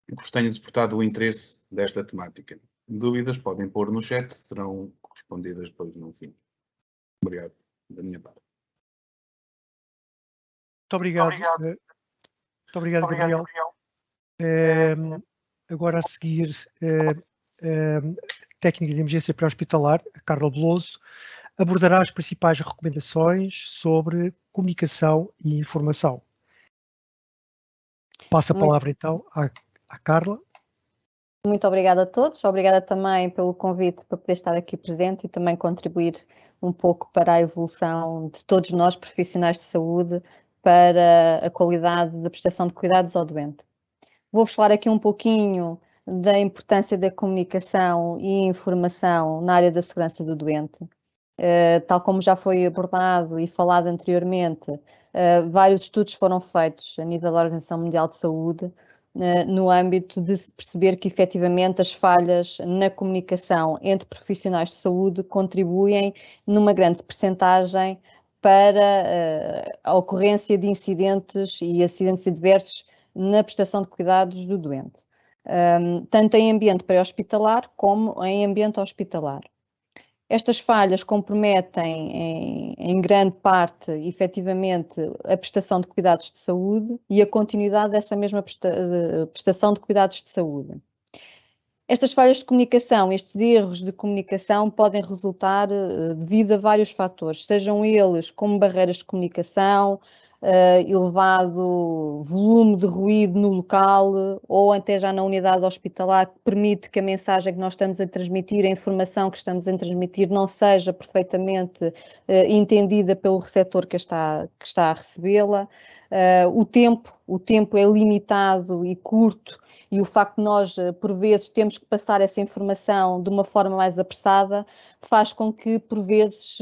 [SPEAKER 5] que vos tenha despertado o interesse desta temática. Dúvidas podem pôr no chat, serão respondidas depois no fim. Obrigado da minha parte.
[SPEAKER 1] Muito obrigado. Muito obrigado, Gabriel. Agora a seguir, técnica de emergência pré-hospitalar, Carla Veloso, abordará as principais recomendações sobre comunicação e informação. Passo a palavra então à Carla.
[SPEAKER 6] Muito obrigada a todos, obrigada também pelo convite para poder estar aqui presente e também contribuir um pouco para a evolução de todos nós, profissionais de saúde, para a qualidade da prestação de cuidados ao doente. Vou-vos falar aqui um pouquinho da importância da comunicação e informação na área da segurança do doente. Tal como já foi abordado e falado anteriormente, vários estudos foram feitos a nível da Organização Mundial de Saúde no âmbito de se perceber que efetivamente as falhas na comunicação entre profissionais de saúde contribuem numa grande percentagem para a ocorrência de incidentes e acidentes adversos na prestação de cuidados do doente, tanto em ambiente pré-hospitalar como em ambiente hospitalar. Estas falhas comprometem em grande parte, efetivamente, a prestação de cuidados de saúde e a continuidade dessa mesma prestação de cuidados de saúde. Estas falhas de comunicação, estes erros de comunicação podem resultar devido a vários fatores, sejam eles como barreiras de comunicação, elevado volume de ruído no local ou até já na unidade hospitalar, que permite que a mensagem que nós estamos a transmitir, a informação que estamos a transmitir, não seja perfeitamente entendida pelo receptor que está a recebê-la. O tempo é limitado e curto e o facto de nós, por vezes, temos que passar essa informação de uma forma mais apressada faz com que, por vezes,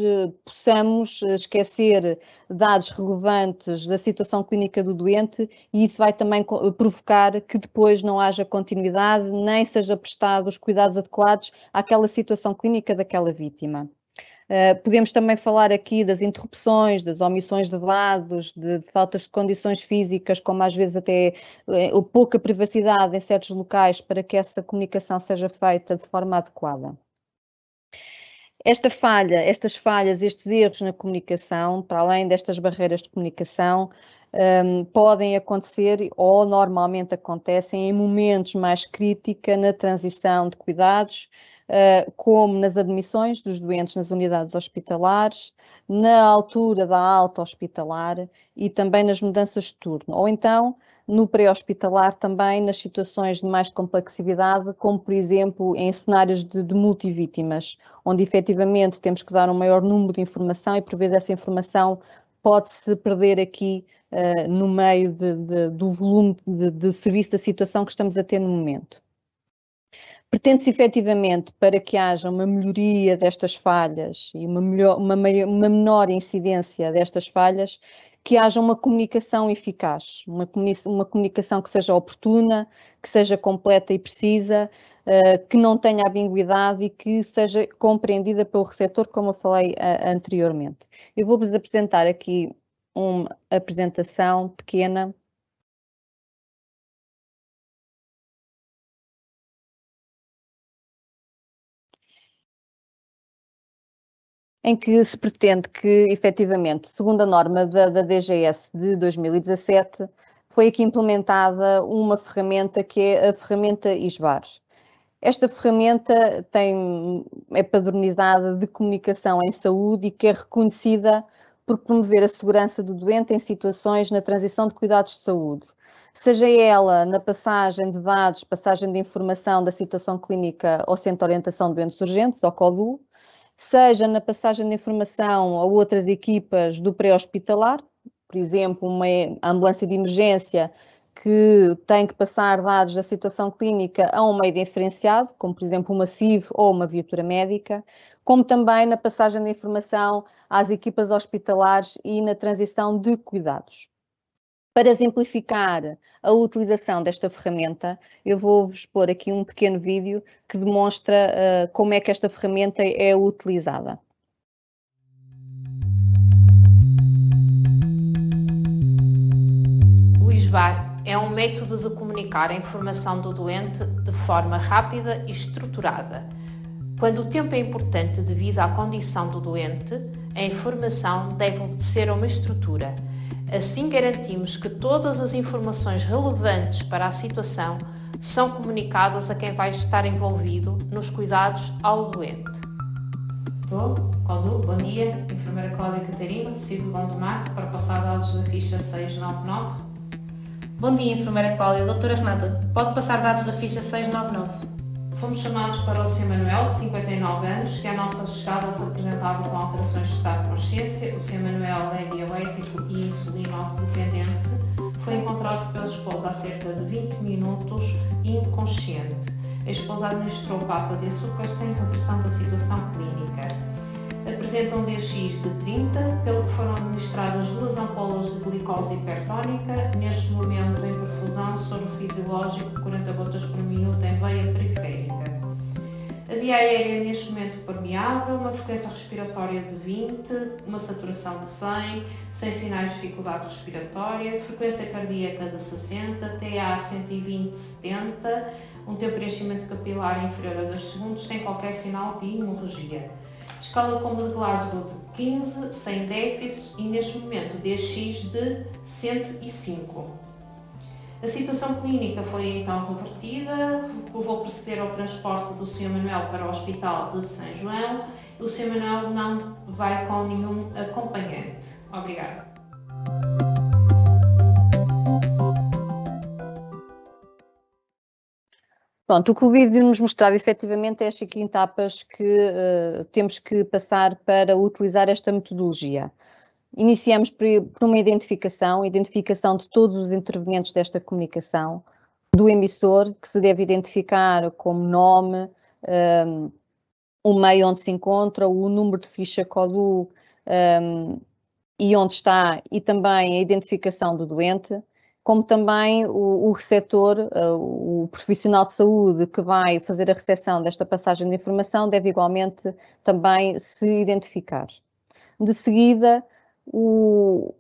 [SPEAKER 6] possamos esquecer dados relevantes da situação clínica do doente e isso vai também provocar que depois não haja continuidade nem seja prestado os cuidados adequados àquela situação clínica daquela vítima. Podemos também falar aqui das interrupções, das omissões de dados, de faltas de condições físicas, como às vezes até pouca privacidade em certos locais para que essa comunicação seja feita de forma adequada. Estas falhas, estes erros na comunicação, para além destas barreiras de comunicação, podem acontecer ou normalmente acontecem em momentos mais críticos na transição de cuidados, como nas admissões dos doentes nas unidades hospitalares, na altura da alta hospitalar e também nas mudanças de turno, ou então no pré-hospitalar também nas situações de mais complexidade, como por exemplo em cenários de multivítimas, onde efetivamente temos que dar um maior número de informação e por vezes essa informação pode-se perder aqui no meio do volume de serviço da situação que estamos a ter no momento. Pretende-se efetivamente, para que haja uma melhoria destas falhas e uma menor incidência destas falhas, que haja uma comunicação eficaz, uma comunicação que seja oportuna, que seja completa e precisa, que não tenha ambiguidade e que seja compreendida pelo receptor, como eu falei anteriormente. Eu vou-vos apresentar aqui uma apresentação pequena em que se pretende que, efetivamente, segundo a norma da DGS de 2017, foi aqui implementada uma ferramenta que é a ferramenta ISBAR. Esta ferramenta é padronizada de comunicação em saúde e que é reconhecida por promover a segurança do doente em situações na transição de cuidados de saúde, seja ela na passagem de dados, passagem de informação da situação clínica ao Centro de Orientação de Doentes Urgentes, ao CODU, seja na passagem de informação a outras equipas do pré-hospitalar, por exemplo, uma ambulância de emergência que tem que passar dados da situação clínica a um meio diferenciado, como por exemplo uma CIV ou uma viatura médica, como também na passagem de informação às equipas hospitalares e na transição de cuidados. Para exemplificar a utilização desta ferramenta, eu vou-vos pôr aqui um pequeno vídeo que demonstra como é que esta ferramenta é utilizada.
[SPEAKER 7] O ISBAR é um método de comunicar a informação do doente de forma rápida e estruturada. Quando o tempo é importante devido à condição do doente, a informação deve obedecer a uma estrutura. Assim garantimos que todas as informações relevantes para a situação são comunicadas a quem vai estar envolvido nos cuidados ao doente. Bom dia, enfermeira Cláudia Catarina, CIV de Gondomar, para passar dados da ficha 699.
[SPEAKER 8] Bom dia, enfermeira Cláudia. Doutora Renata, pode passar dados da ficha 699.
[SPEAKER 7] Fomos chamados para o Sr. Manuel, de 59 anos, que à nossa chegada se apresentava com alterações de estado de consciência. O Sr. Manuel é diabético e insulino-dependente. Foi encontrado pela esposa há cerca de 20 minutos inconsciente. A esposa administrou papa de açúcar sem reversão da situação clínica. Apresenta um DX de 30, pelo que foram administradas 2 ampolas de glicose hipertónica, neste momento em perfusão, soro fisiológico, 40 gotas por minuto em veia periférica. A via aérea neste momento permeável, uma frequência respiratória de 20, uma saturação de 100, sem sinais de dificuldade respiratória, frequência cardíaca de 60, TA 120/70, um tempo de preenchimento capilar inferior a 2 segundos, sem qualquer sinal de hemorragia. Escala como de Glasgow de 15, sem déficits e neste momento DX de 105. A situação clínica foi então revertida, vou proceder ao transporte do Sr. Manuel para o Hospital de São João. O Sr. Manuel não vai com nenhum acompanhante. Obrigada.
[SPEAKER 6] Pronto, o que o vídeo nos mostrava efetivamente é as 5 etapas que temos que passar para utilizar esta metodologia. Iniciamos por uma identificação de todos os intervenientes desta comunicação, do emissor, que se deve identificar como nome, o meio onde se encontra, o número de ficha CODU e onde está, e também a identificação do doente, como também o receptor, o profissional de saúde que vai fazer a recepção desta passagem de informação deve igualmente também se identificar. De seguida, o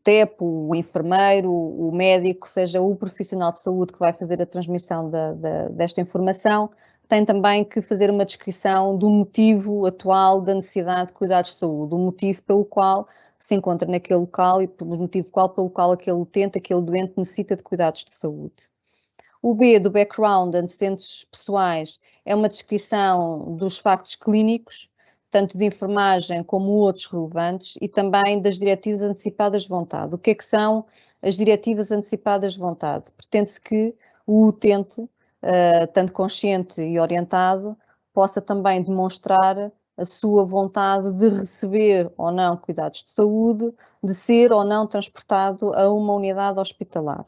[SPEAKER 6] TEP, o enfermeiro, o médico, seja o profissional de saúde que vai fazer a transmissão desta informação, tem também que fazer uma descrição do motivo atual da necessidade de cuidados de saúde, o motivo pelo qual se encontra naquele local e o motivo pelo qual aquele utente, aquele doente necessita de cuidados de saúde. O B, do background, antecedentes pessoais, é uma descrição dos factos clínicos, tanto de enfermagem como outros relevantes, e também das diretivas antecipadas de vontade. O que é que são as diretivas antecipadas de vontade? Pretende-se que o utente, tanto consciente e orientado, possa também demonstrar a sua vontade de receber ou não cuidados de saúde, de ser ou não transportado a uma unidade hospitalar.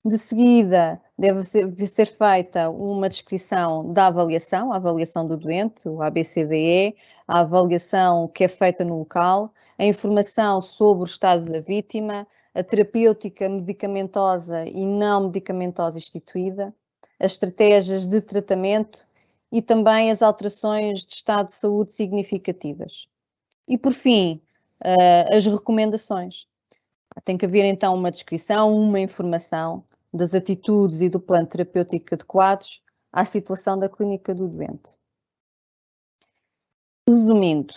[SPEAKER 6] De seguida, deve ser feita uma descrição da avaliação, a avaliação do doente, o ABCDE, a avaliação que é feita no local, a informação sobre o estado da vítima, a terapêutica medicamentosa e não medicamentosa instituída, as estratégias de tratamento e também as alterações de estado de saúde significativas. E, por fim, as recomendações. Tem que haver, então, uma descrição, uma informação das atitudes e do plano terapêutico adequados à situação da clínica do doente. Resumindo,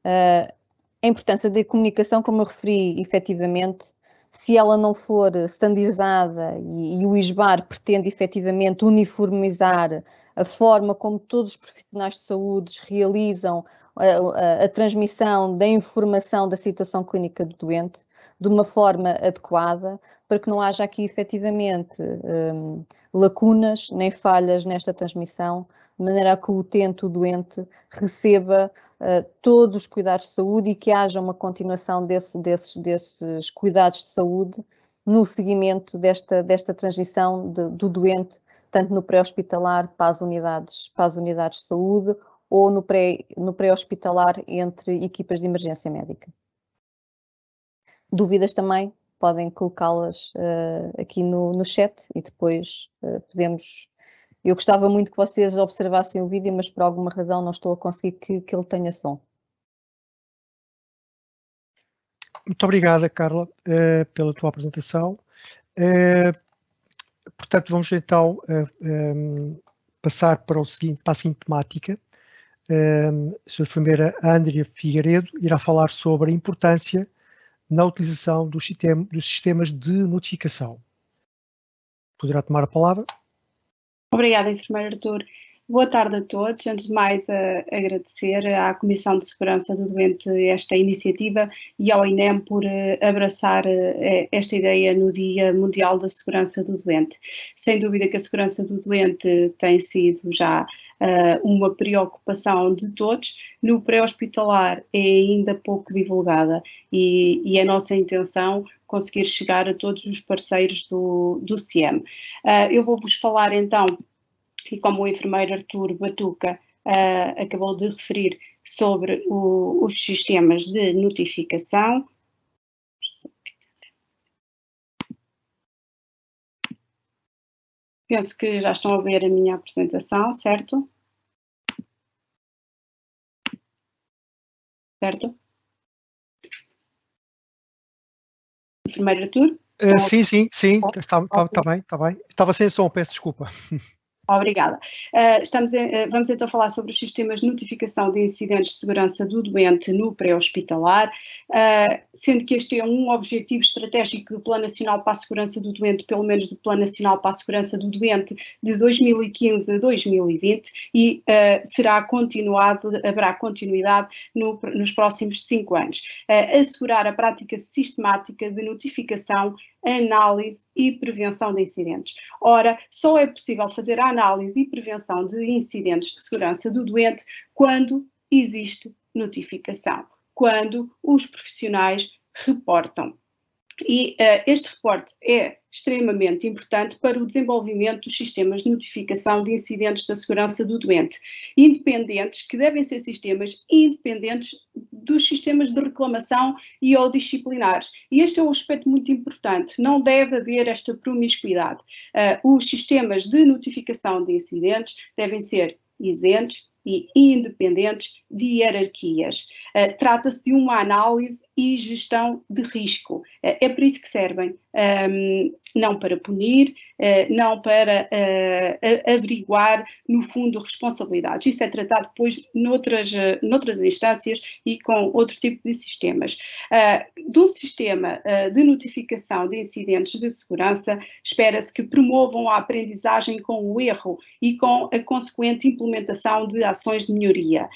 [SPEAKER 6] a importância da comunicação, como eu referi, efetivamente, se ela não for standardizada e o ISBAR pretende efetivamente uniformizar a forma como todos os profissionais de saúde realizam a transmissão da informação da situação clínica do doente de uma forma adequada, para que não haja aqui efetivamente lacunas nem falhas nesta transmissão, de maneira a que o utente, o doente, receba todos os cuidados de saúde e que haja uma continuação desses cuidados de saúde no seguimento desta transição do doente, tanto no pré-hospitalar para as unidades de saúde ou no pré-hospitalar entre equipas de emergência médica. Dúvidas também podem colocá-las aqui no chat e depois podemos... Eu gostava muito que vocês observassem o vídeo, mas por alguma razão não estou a conseguir que ele tenha som.
[SPEAKER 1] Muito obrigada, Carla, pela tua apresentação. Portanto, vamos então passar para a seguinte temática. A Sra. Enfermeira Andrea Figueiredo irá falar sobre a importância na utilização dos sistemas de notificação. Poderá tomar a palavra?
[SPEAKER 9] Obrigada, enfermeiro Artur. Boa tarde a todos. Antes de mais, agradecer à Comissão de Segurança do Doente esta iniciativa e ao INEM por abraçar esta ideia no Dia Mundial da Segurança do Doente. Sem dúvida que a segurança do doente tem sido já uma preocupação de todos. No pré-hospitalar é ainda pouco divulgada e é nossa intenção conseguir chegar a todos os parceiros do CIEM. Eu vou-vos falar então, e como o enfermeiro Artur Batuca acabou de referir, sobre os sistemas de notificação. Penso que já estão a ver a minha apresentação, certo? Certo? Enfermeiro Artur?
[SPEAKER 1] Sim, está bem. Estava sem som, peço desculpa.
[SPEAKER 9] Obrigada. Vamos então falar sobre os sistemas de notificação de incidentes de segurança do doente no pré-hospitalar, sendo que este é um objetivo estratégico do Plano Nacional para a Segurança do Doente, pelo menos do Plano Nacional para a Segurança do Doente de 2015 a 2020 e haverá continuidade nos próximos 5 anos. Assegurar a prática sistemática de notificação, análise e prevenção de incidentes. Ora, só é possível fazer a análise e prevenção de incidentes de segurança do doente quando existe notificação, quando os profissionais reportam. E este reporte é extremamente importante para o desenvolvimento dos sistemas de notificação de incidentes da segurança do doente, independentes, que devem ser sistemas independentes dos sistemas de reclamação e ou disciplinares. E este é um aspecto muito importante, não deve haver esta promiscuidade. Os sistemas de notificação de incidentes devem ser isentos e independentes de hierarquias. Trata-se de uma análise e gestão de risco. É por isso que servem, não para punir, não para averiguar, no fundo, responsabilidades. Isso é tratado depois noutras instâncias e com outro tipo de sistemas. De um sistema de notificação de incidentes de segurança, espera-se que promovam a aprendizagem com o erro e com a consequente implementação de ações de melhoria.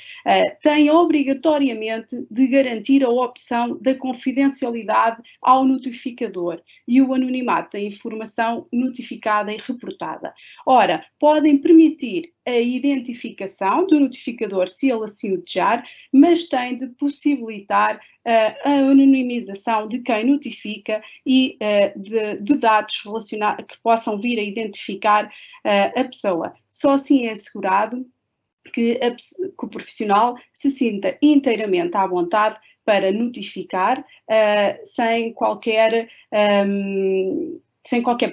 [SPEAKER 9] Tem obrigatoriamente de garantir a opção da confidencialidade ao notificador e o anonimato da informação notificada e reportada. Ora, podem permitir a identificação do notificador se ele assim o desejar, mas têm de possibilitar a anonimização de quem notifica e de dados relacionados que possam vir a identificar a pessoa. Só assim é assegurado que o profissional se sinta inteiramente à vontade para notificar sem qualquer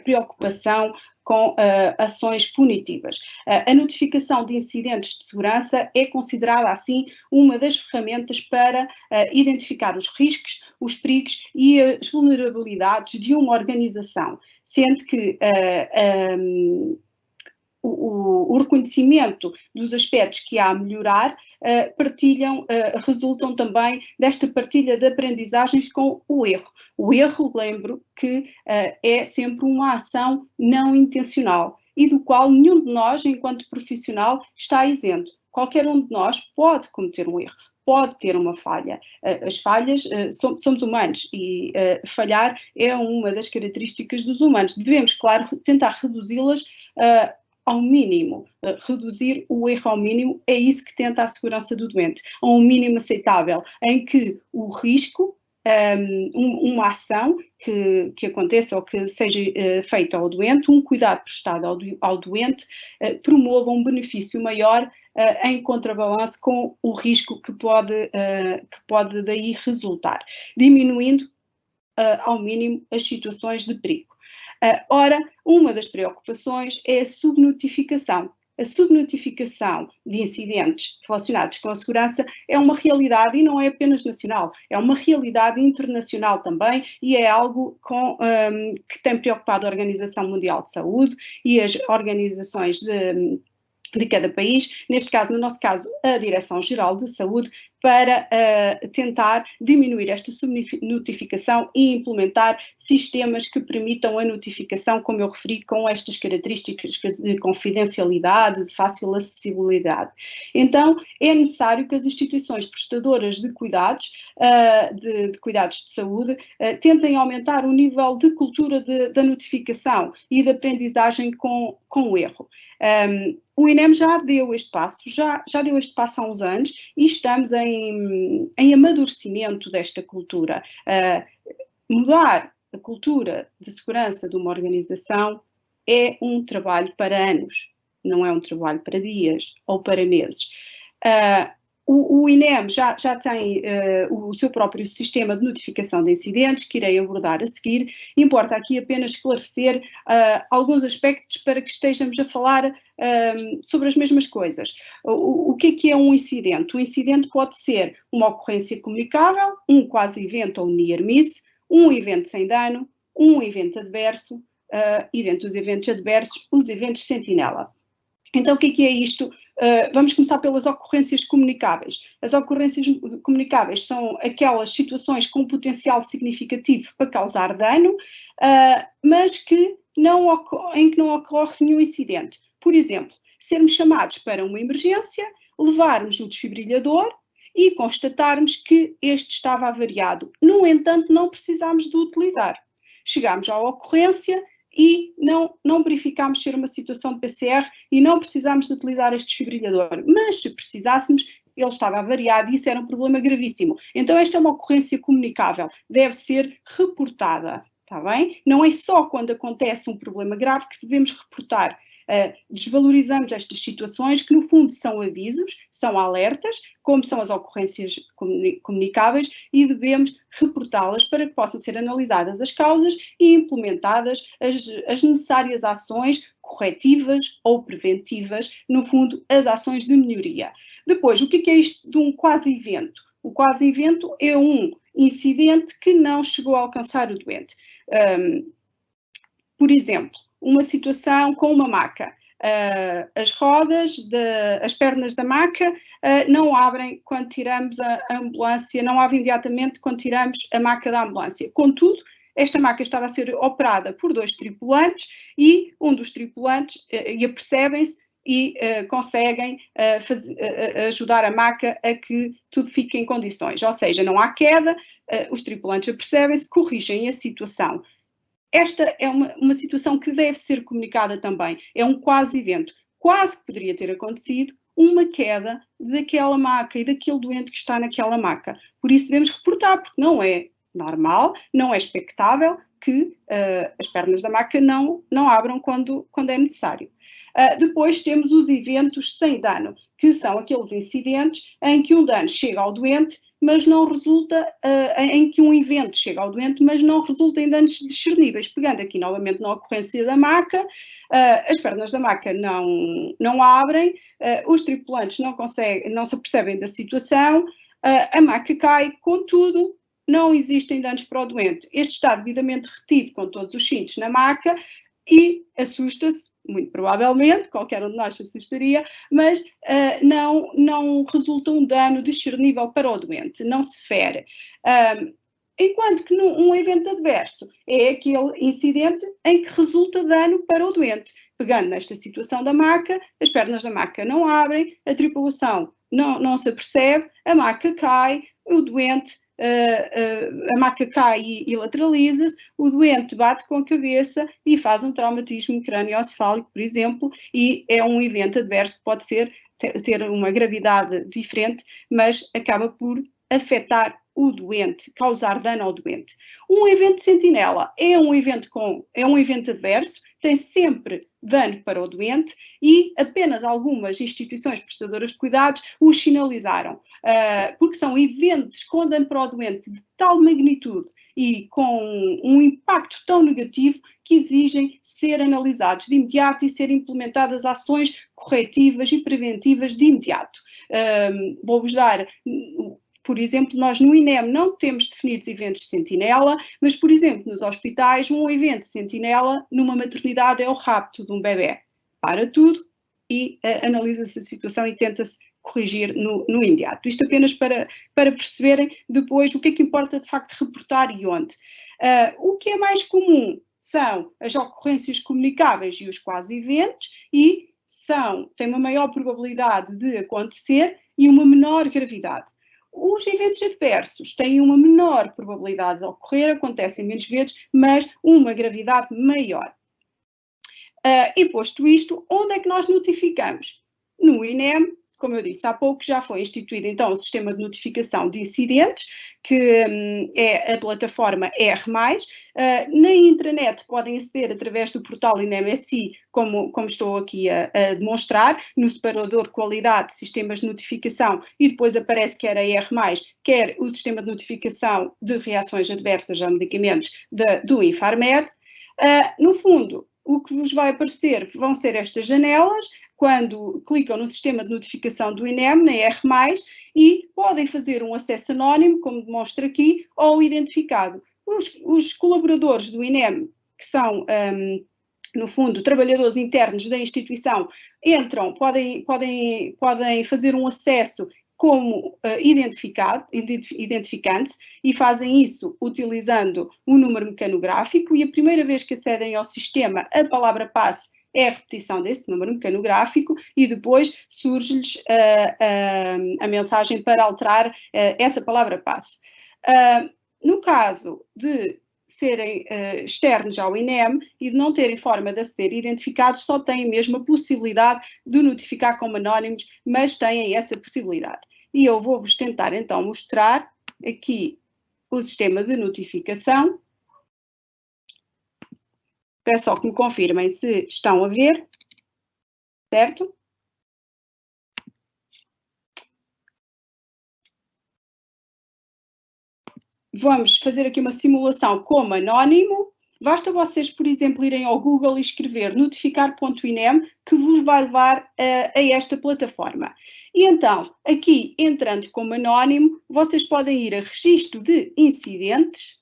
[SPEAKER 9] preocupação com ações punitivas. A notificação de incidentes de segurança é considerada, assim, uma das ferramentas para identificar os riscos, os perigos e as vulnerabilidades de uma organização, sendo que o reconhecimento dos aspectos que há a melhorar resultam também desta partilha de aprendizagens com o erro. O erro, lembro que é sempre uma ação não intencional e do qual nenhum de nós, enquanto profissional, está isento. Qualquer um de nós pode cometer um erro, pode ter uma falha. As falhas, somos humanos e falhar é uma das características dos humanos. Devemos, claro, tentar reduzi-las ao mínimo, reduzir o erro ao mínimo, é isso que tenta a segurança do doente, a um mínimo aceitável, em que o risco, uma ação que aconteça ou que seja feita ao doente, um cuidado prestado ao doente, promova um benefício maior em contrabalanço com o risco que pode daí resultar, diminuindo ao mínimo as situações de perigo. Ora, uma das preocupações é a subnotificação. A subnotificação de incidentes relacionados com a segurança é uma realidade e não é apenas nacional, é uma realidade internacional também e é algo que tem preocupado a Organização Mundial de Saúde e as organizações de cada país, neste caso, no nosso caso, a Direção-Geral de Saúde, para tentar diminuir esta subnotificação e implementar sistemas que permitam a notificação, como eu referi, com estas características de confidencialidade, de fácil acessibilidade. Então, é necessário que as instituições prestadoras de cuidados, de cuidados de saúde, tentem aumentar o nível de cultura da notificação e da aprendizagem com o erro. O INEM já deu este passo, já deu este passo há uns anos e estamos em amadurecimento desta cultura. Mudar a cultura de segurança de uma organização é um trabalho para anos, não é um trabalho para dias ou para meses. O INEM já tem o seu próprio sistema de notificação de incidentes, que irei abordar a seguir. Importa aqui apenas esclarecer alguns aspectos para que estejamos a falar sobre as mesmas coisas. O que é um incidente? Um incidente pode ser uma ocorrência comunicável, um quasi-evento ou near miss, um evento sem dano, um evento adverso e dentro dos eventos adversos, os eventos sentinela. Então, o que é isto? Vamos começar pelas ocorrências comunicáveis. As ocorrências comunicáveis são aquelas situações com potencial significativo para causar dano, mas em que não ocorre nenhum incidente. Por exemplo, sermos chamados para uma emergência, levarmos o desfibrilhador e constatarmos que este estava avariado. No entanto, não precisámos de o utilizar. Chegámos à ocorrência e não verificámos ser uma situação de PCR e não precisámos de utilizar este desfibrilhador. Mas se precisássemos, ele estava avariado e isso era um problema gravíssimo. Então esta é uma ocorrência comunicável, deve ser reportada, está bem? Não é só quando acontece um problema grave que devemos reportar. Desvalorizamos estas situações que, no fundo, são avisos, são alertas, como são as ocorrências comunicáveis, e devemos reportá-las para que possam ser analisadas as causas e implementadas as necessárias ações corretivas ou preventivas, no fundo, as ações de melhoria. Depois, o que é isto de um quase-evento? O quase-evento é um incidente que não chegou a alcançar o doente. Por exemplo, uma situação com uma maca. As rodas, as pernas da maca não abrem quando tiramos a ambulância, não abrem imediatamente quando tiramos a maca da ambulância. Contudo, esta maca estava a ser operada por 2 tripulantes e um dos tripulantes apercebem-se e conseguem ajudar a maca a que tudo fique em condições. Ou seja, não há queda, os tripulantes apercebem-se, corrigem a situação. Esta é uma situação que deve ser comunicada também. É um quase-evento. Quase que poderia ter acontecido uma queda daquela maca e daquele doente que está naquela maca. Por isso devemos reportar, porque não é normal, não é expectável que as pernas da maca não abram quando é necessário. Depois temos os eventos sem dano, que são aqueles incidentes em que um dano chega ao doente, mas não resulta em que um evento chega ao doente, mas não resulta em danos discerníveis. Pegando aqui novamente na ocorrência da maca, as pernas da maca não abrem, os tripulantes não se apercebem da situação, a maca cai, contudo, não existem danos para o doente. Este está devidamente retido com todos os cintos na maca e assusta-se, muito provavelmente, qualquer um de nós se assustaria, mas não resulta um dano discernível para o doente, não se fere. Enquanto que um evento adverso é aquele incidente em que resulta dano para o doente. Pegando nesta situação da maca, as pernas da maca não abrem, a tripulação não se apercebe, a maca cai, o doente... a maca cai e lateraliza-se, o doente bate com a cabeça e faz um traumatismo crânioencefálico, por exemplo, e é um evento adverso que pode ter uma gravidade diferente, mas acaba por afetar o doente, causar dano ao doente. Um evento de sentinela é um evento adverso, tem sempre dano para o doente e apenas algumas instituições prestadoras de cuidados os sinalizaram, porque são eventos com dano para o doente de tal magnitude e com um impacto tão negativo que exigem ser analisados de imediato e ser implementadas ações corretivas e preventivas de imediato. Vou-vos dar... Por exemplo, nós no INEM não temos definidos eventos de sentinela, mas, por exemplo, nos hospitais, um evento de sentinela numa maternidade é o rapto de um bebê. Para tudo e analisa-se a situação e tenta-se corrigir no imediato. Isto apenas para perceberem depois o que é que importa de facto reportar e onde. O que é mais comum são as ocorrências comunicáveis e os quase-eventos e têm uma maior probabilidade de acontecer e uma menor gravidade. Os eventos adversos têm uma menor probabilidade de ocorrer, acontecem menos vezes, mas uma gravidade maior. E posto isto, onde é que nós notificamos? No INEM, como eu disse há pouco, já foi instituído então o sistema de notificação de incidentes, que é a plataforma R+. Na intranet podem aceder através do portal INEM-SI, como estou aqui a demonstrar, no separador qualidade, sistemas de notificação, e depois aparece quer a R+, quer o sistema de notificação de reações adversas a medicamentos do Infarmed. No fundo, o que vos vai aparecer vão ser estas janelas, quando clicam no sistema de notificação do INEM, na R+, e podem fazer um acesso anónimo, como demonstra aqui, ou identificado. Os colaboradores do INEM, que são, no fundo, trabalhadores internos da instituição, entram, podem fazer um acesso como identificante-se e fazem isso utilizando o número mecanográfico e a primeira vez que acedem ao sistema, a palavra passe é a repetição desse número mecanográfico e depois surge-lhes a mensagem para alterar essa palavra passe. No caso de serem externos ao INEM e de não terem forma de aceder identificados, só têm mesmo a possibilidade de notificar como anónimos, mas têm essa possibilidade. E eu vou-vos tentar então mostrar aqui o sistema de notificação. Peço só que me confirmem se estão a ver. certo? Vamos fazer aqui uma simulação como anónimo. Basta vocês, por exemplo, irem ao Google e escrever notificar.inem, que vos vai levar a esta plataforma. E então, aqui, entrando como anónimo, vocês podem ir a registro de incidentes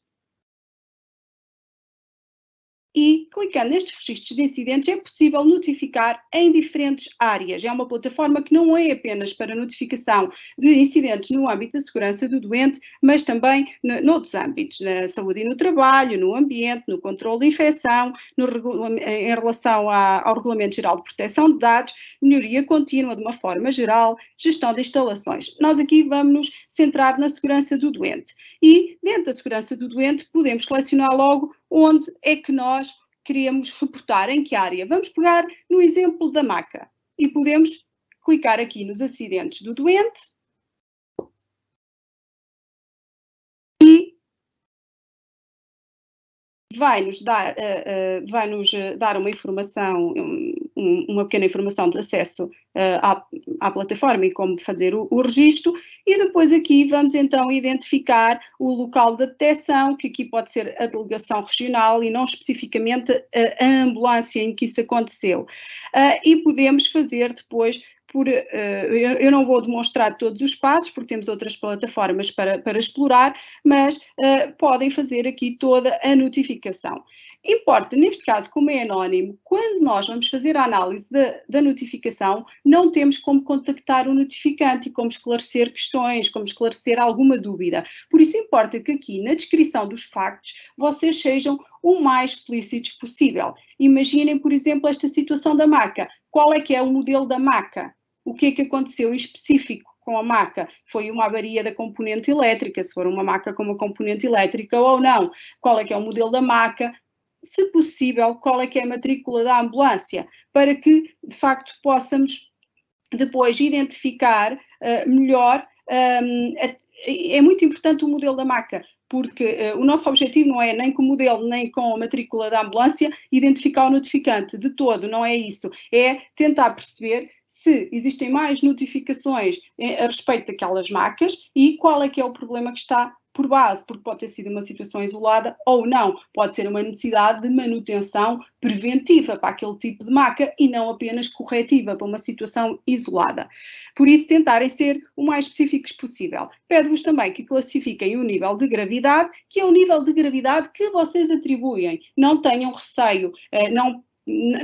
[SPEAKER 9] e, clicando nestes registros de incidentes, é possível notificar em diferentes áreas. É uma plataforma que não é apenas para notificação de incidentes no âmbito da segurança do doente, mas também noutros âmbitos, na saúde e no trabalho, no ambiente, no controle de infecção, em relação ao Regulamento Geral de Proteção de Dados, melhoria contínua de uma forma geral, gestão de instalações. Nós aqui vamos nos centrar na segurança do doente. E, dentro da segurança do doente, podemos selecionar logo onde é que nós queremos reportar, em que área. Vamos pegar no exemplo da maca e podemos clicar aqui nos acidentes do doente e vai-nos dar uma informação, uma pequena informação de acesso à plataforma e como fazer o registro, e depois aqui vamos então identificar o local de detecção, que aqui pode ser a delegação regional e não especificamente a ambulância em que isso aconteceu. E podemos fazer depois eu não vou demonstrar todos os passos, porque temos outras plataformas para explorar, mas podem fazer aqui toda a notificação. Importa, neste caso, como é anónimo, quando nós vamos fazer a análise da notificação, não temos como contactar o notificante e como esclarecer questões, como esclarecer alguma dúvida. Por isso importa que aqui, na descrição dos factos, vocês sejam o mais explícitos possível. Imaginem, por exemplo, esta situação da maca. Qual é que é o modelo da maca? O que é que aconteceu em específico com a maca? Foi uma avaria da componente elétrica, se for uma maca com uma componente elétrica ou não? Qual é que é o modelo da maca? Se possível, qual é que é a matrícula da ambulância? Para que, de facto, possamos depois identificar melhor. É muito importante o modelo da maca, porque o nosso objetivo não é nem com o modelo, nem com a matrícula da ambulância identificar o notificante, de todo, não é isso. É tentar perceber se existem mais notificações a respeito daquelas macas e qual é que é o problema que está por base, porque pode ter sido uma situação isolada ou não, pode ser uma necessidade de manutenção preventiva para aquele tipo de maca e não apenas corretiva para uma situação isolada. Por isso, tentarem ser o mais específicos possível. Pede-vos também que classifiquem o nível de gravidade, que é o nível de gravidade que vocês atribuem. Não tenham receio,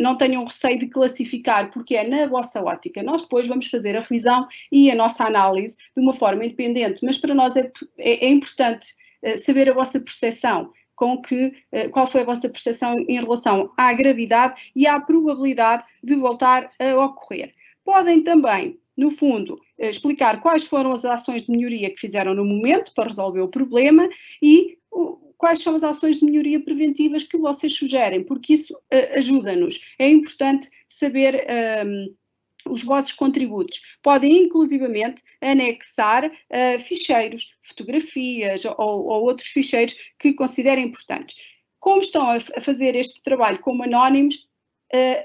[SPEAKER 9] não tenham receio de classificar, porque é na vossa ótica. Nós depois vamos fazer a revisão e a nossa análise de uma forma independente, mas para nós é importante saber a vossa percepção, qual foi a vossa percepção em relação à gravidade e à probabilidade de voltar a ocorrer. Podem também, no fundo, explicar quais foram as ações de melhoria que fizeram no momento para resolver o problema e quais são as ações de melhoria preventivas que vocês sugerem, porque isso ajuda-nos. É importante saber os vossos contributos. Podem, inclusivamente, anexar ficheiros, fotografias ou outros ficheiros que considerem importantes. Como estão a fazer este trabalho como anónimos,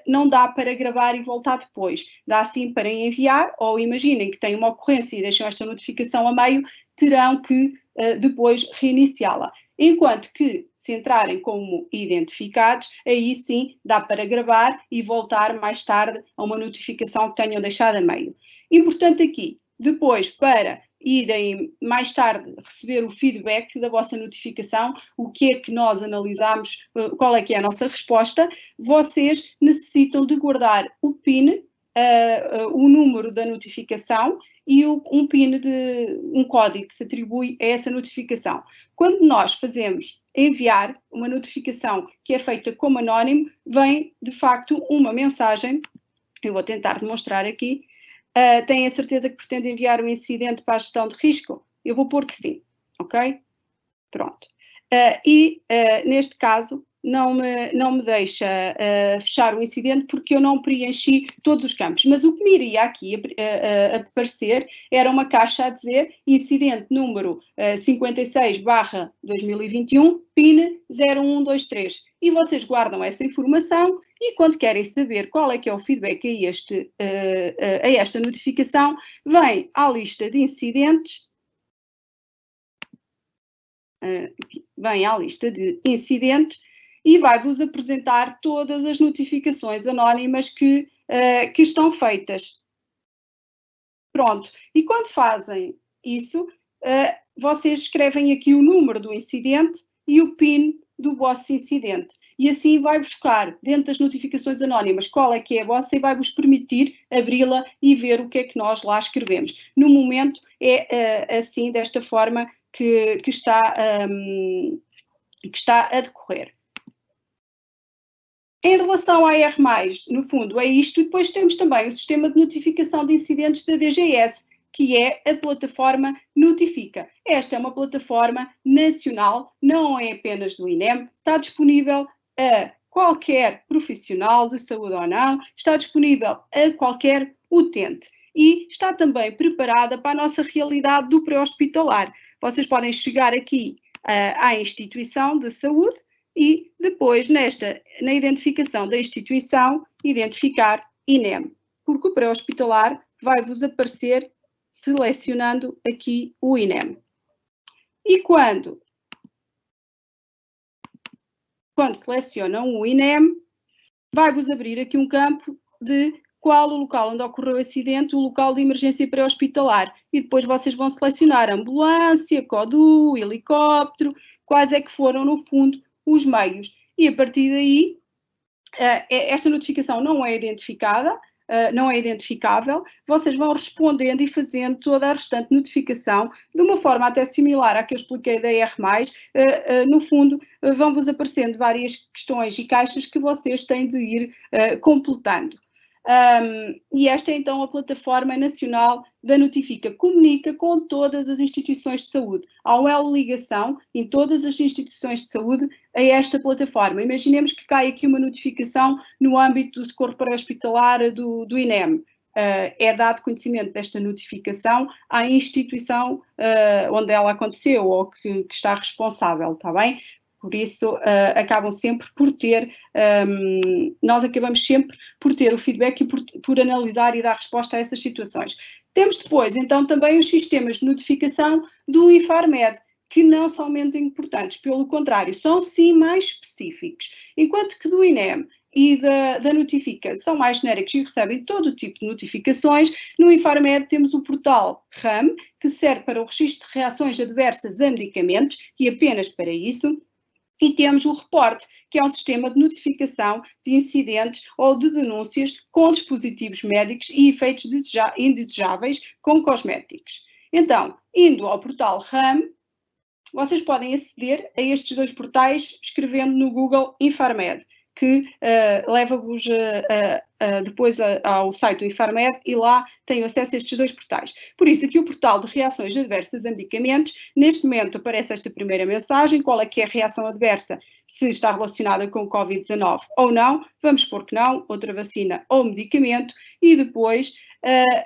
[SPEAKER 9] não dá para gravar e voltar depois. Dá sim para enviar, ou imaginem que têm uma ocorrência e deixam esta notificação a meio, terão que depois reiniciá-la. Enquanto que, se entrarem como identificados, aí sim dá para gravar e voltar mais tarde a uma notificação que tenham deixado a meio. Importante aqui, depois, para irem mais tarde receber o feedback da vossa notificação, o que é que nós analisamos, qual é que é a nossa resposta, vocês necessitam de guardar o PIN, o número da notificação e um PIN um código que se atribui a essa notificação. Quando nós fazemos enviar uma notificação que é feita como anónimo, vem de facto uma mensagem, eu vou tentar demonstrar aqui, têm a certeza que pretende enviar um incidente para a gestão de risco? Eu vou pôr que sim, ok? Pronto. Neste caso, não me deixa fechar o incidente porque eu não preenchi todos os campos. Mas o que me iria aqui aparecer era uma caixa a dizer incidente número 56/2021, PIN 0123. E vocês guardam essa informação E quando querem saber qual é que é o feedback a esta notificação, vem à lista de incidentes, e vai-vos apresentar todas as notificações anónimas que estão feitas. Pronto. E quando fazem isso, vocês escrevem aqui o número do incidente e o PIN do vosso incidente. E assim vai buscar, dentro das notificações anónimas, qual é que é a vossa e vai-vos permitir abri-la e ver o que é que nós lá escrevemos. No momento, é assim, desta forma, que está a decorrer. Em relação à R+, no fundo, é isto. E depois temos também o sistema de notificação de incidentes da DGS, que é a plataforma Notifica. Esta é uma plataforma nacional, não é apenas do INEM, está disponível a qualquer profissional de saúde ou não, está disponível a qualquer utente e está também preparada para a nossa realidade do pré-hospitalar. Vocês podem chegar aqui à instituição de saúde e depois, na identificação da instituição, identificar INEM, porque o pré-hospitalar vai-vos aparecer selecionando aqui o INEM. E quando selecionam o INEM, vai-vos abrir aqui um campo de qual o local onde ocorreu o acidente, o local de emergência pré-hospitalar. E depois vocês vão selecionar ambulância, CODU, helicóptero, quais é que foram, no fundo, os meios. E a partir daí, esta notificação não é identificada, não é identificável, vocês vão respondendo e fazendo toda a restante notificação de uma forma até similar à que eu expliquei da R+, no fundo vão-vos aparecendo várias questões e caixas que vocês têm de ir completando. E esta é então a plataforma nacional da Notifica, comunica com todas as instituições de saúde. Há uma ligação em todas as instituições de saúde a esta plataforma. Imaginemos que cai aqui uma notificação no âmbito do socorro pré-hospitalar do INEM. É dado conhecimento desta notificação à instituição onde ela aconteceu ou que está responsável, está bem? Por isso, acabam sempre por ter, nós acabamos sempre por ter o feedback e por analisar e dar resposta a essas situações. Temos depois, então, também os sistemas de notificação do Infarmed, que não são menos importantes, pelo contrário, são sim mais específicos. Enquanto que do INEM e da Notifica são mais genéricos e recebem todo o tipo de notificações, no Infarmed temos o portal RAM, que serve para o registro de reações adversas a medicamentos e apenas para isso. E temos o reporte, que é um sistema de notificação de incidentes ou de denúncias com dispositivos médicos e efeitos indesejáveis com cosméticos. Então, indo ao portal RAM, vocês podem aceder a estes dois portais escrevendo no Google Infarmed, que leva-vos depois ao site do Infarmed e lá têm acesso a estes dois portais. Por isso, aqui o portal de reações adversas a medicamentos, neste momento aparece esta primeira mensagem, qual é que é a reação adversa, se está relacionada com o Covid-19 ou não, vamos supor que não, outra vacina ou medicamento, e depois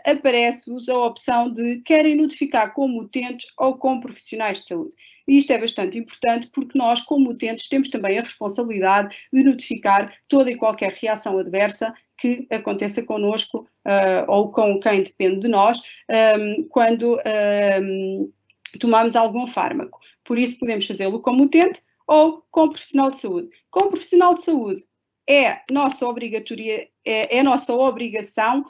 [SPEAKER 9] aparece-vos a opção de querem notificar como utentes ou como profissionais de saúde. E isto é bastante importante porque nós, como utentes, temos também a responsabilidade de notificar toda e qualquer reação adversa que aconteça connosco ou com quem depende de nós quando tomamos algum fármaco. Por isso podemos fazê-lo como utente ou como profissional de saúde. Como profissional de saúde, é nossa obrigação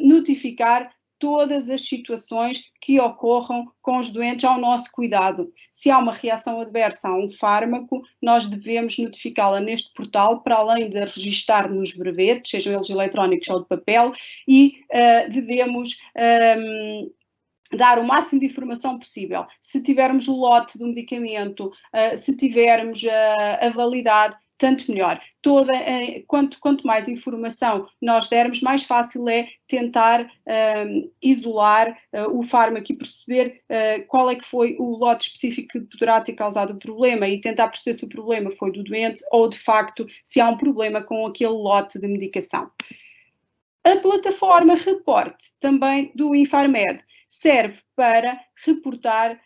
[SPEAKER 9] notificar todas as situações que ocorram com os doentes ao nosso cuidado. Se há uma reação adversa a um fármaco, nós devemos notificá-la neste portal, para além de registar nos brevetes, sejam eles eletrónicos ou de papel, e devemos dar o máximo de informação possível. Se tivermos o lote do medicamento, se tivermos a validade, tanto melhor. Quanto mais informação nós dermos, mais fácil é tentar isolar o fármaco e perceber qual é que foi o lote específico que poderá ter causado o problema e tentar perceber se o problema foi do doente ou, de facto, se há um problema com aquele lote de medicação. A plataforma Reporte, também do Infarmed, serve para reportar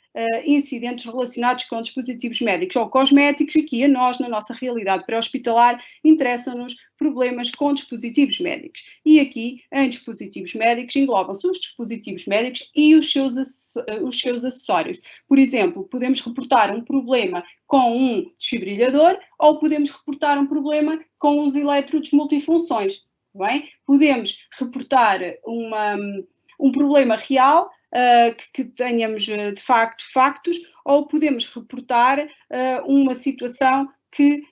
[SPEAKER 9] incidentes relacionados com dispositivos médicos ou cosméticos. Aqui a nós, na nossa realidade pré-hospitalar, interessam-nos problemas com dispositivos médicos. E aqui, em dispositivos médicos, englobam-se os dispositivos médicos e os seus acessórios. Por exemplo, podemos reportar um problema com um desfibrilhador ou podemos reportar um problema com os elétrodos multifunções. Bem? Podemos reportar um problema real que tenhamos de facto factos, ou podemos reportar uma situação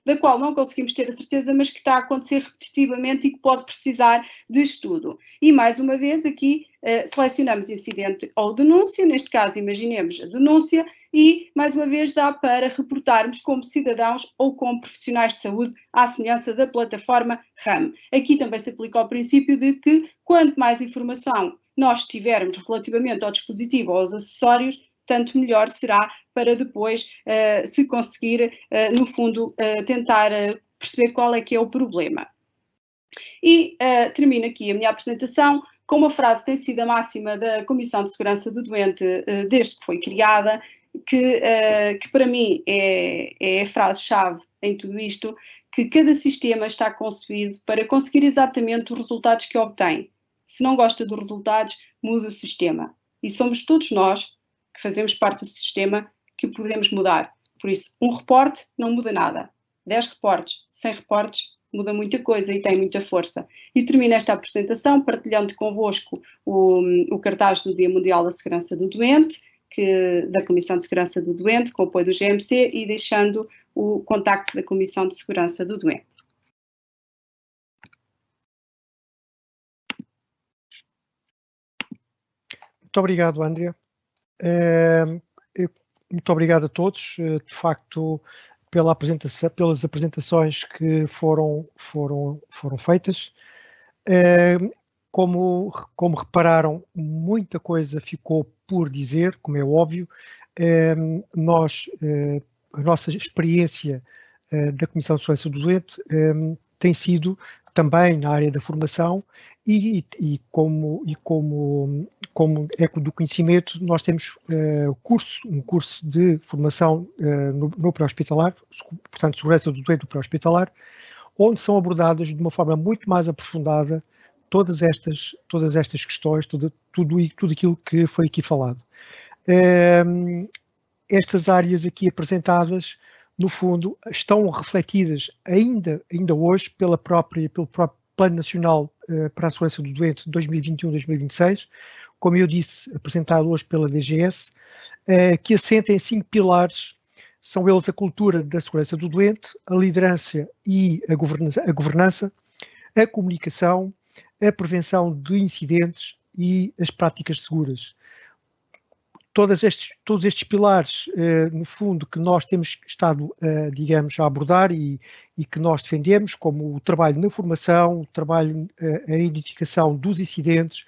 [SPEAKER 9] da qual não conseguimos ter a certeza, mas que está a acontecer repetitivamente e que pode precisar de estudo. E mais uma vez aqui selecionamos incidente ou denúncia, neste caso imaginemos a denúncia, e mais uma vez dá para reportarmos como cidadãos ou como profissionais de saúde à semelhança da plataforma RAM. Aqui também se aplica o princípio de que quanto mais informação nós tivermos relativamente ao dispositivo ou aos acessórios, tanto melhor será para depois se conseguir, no fundo, tentar perceber qual é que é o problema. E termino aqui a minha apresentação com uma frase que tem sido a máxima da Comissão de Segurança do Doente desde que foi criada, que para mim é a frase-chave em tudo isto, que cada sistema está concebido para conseguir exatamente os resultados que obtém. Se não gosta dos resultados, muda o sistema. E somos todos nós que fazemos parte do sistema que podemos mudar. Por isso, um reporte não muda nada. 10 reportes, 100 reportes, muda muita coisa e tem muita força. E termino esta apresentação partilhando convosco o cartaz do Dia Mundial da Segurança do Doente, da Comissão de Segurança do Doente, com o apoio do GMC, e deixando o contacto da Comissão de Segurança do Doente.
[SPEAKER 1] Muito obrigado, Andrea. Muito obrigado a todos, de facto, pelas apresentações que foram feitas. Como repararam, muita coisa ficou por dizer, como é óbvio. A nossa experiência da Comissão de Segurança do Doente tem sido também na área da formação e como eco do conhecimento, nós temos um curso de formação no pré-hospitalar, portanto, segurança do doente no pré-hospitalar, onde são abordadas de uma forma muito mais aprofundada todas estas questões, tudo aquilo que foi aqui falado. Estas áreas aqui apresentadas, no fundo, estão refletidas ainda hoje pelo próprio Plano Nacional para a Segurança do Doente 2021-2026, como eu disse, apresentado hoje pela DGS, que assenta em 5 pilares. São eles a cultura da segurança do doente, a liderança e a governança, a comunicação, a prevenção de incidentes e as práticas seguras. Todos estes pilares, no fundo, que nós temos estado, digamos, a abordar e que nós defendemos, como o trabalho na formação, o trabalho, a identificação dos incidentes,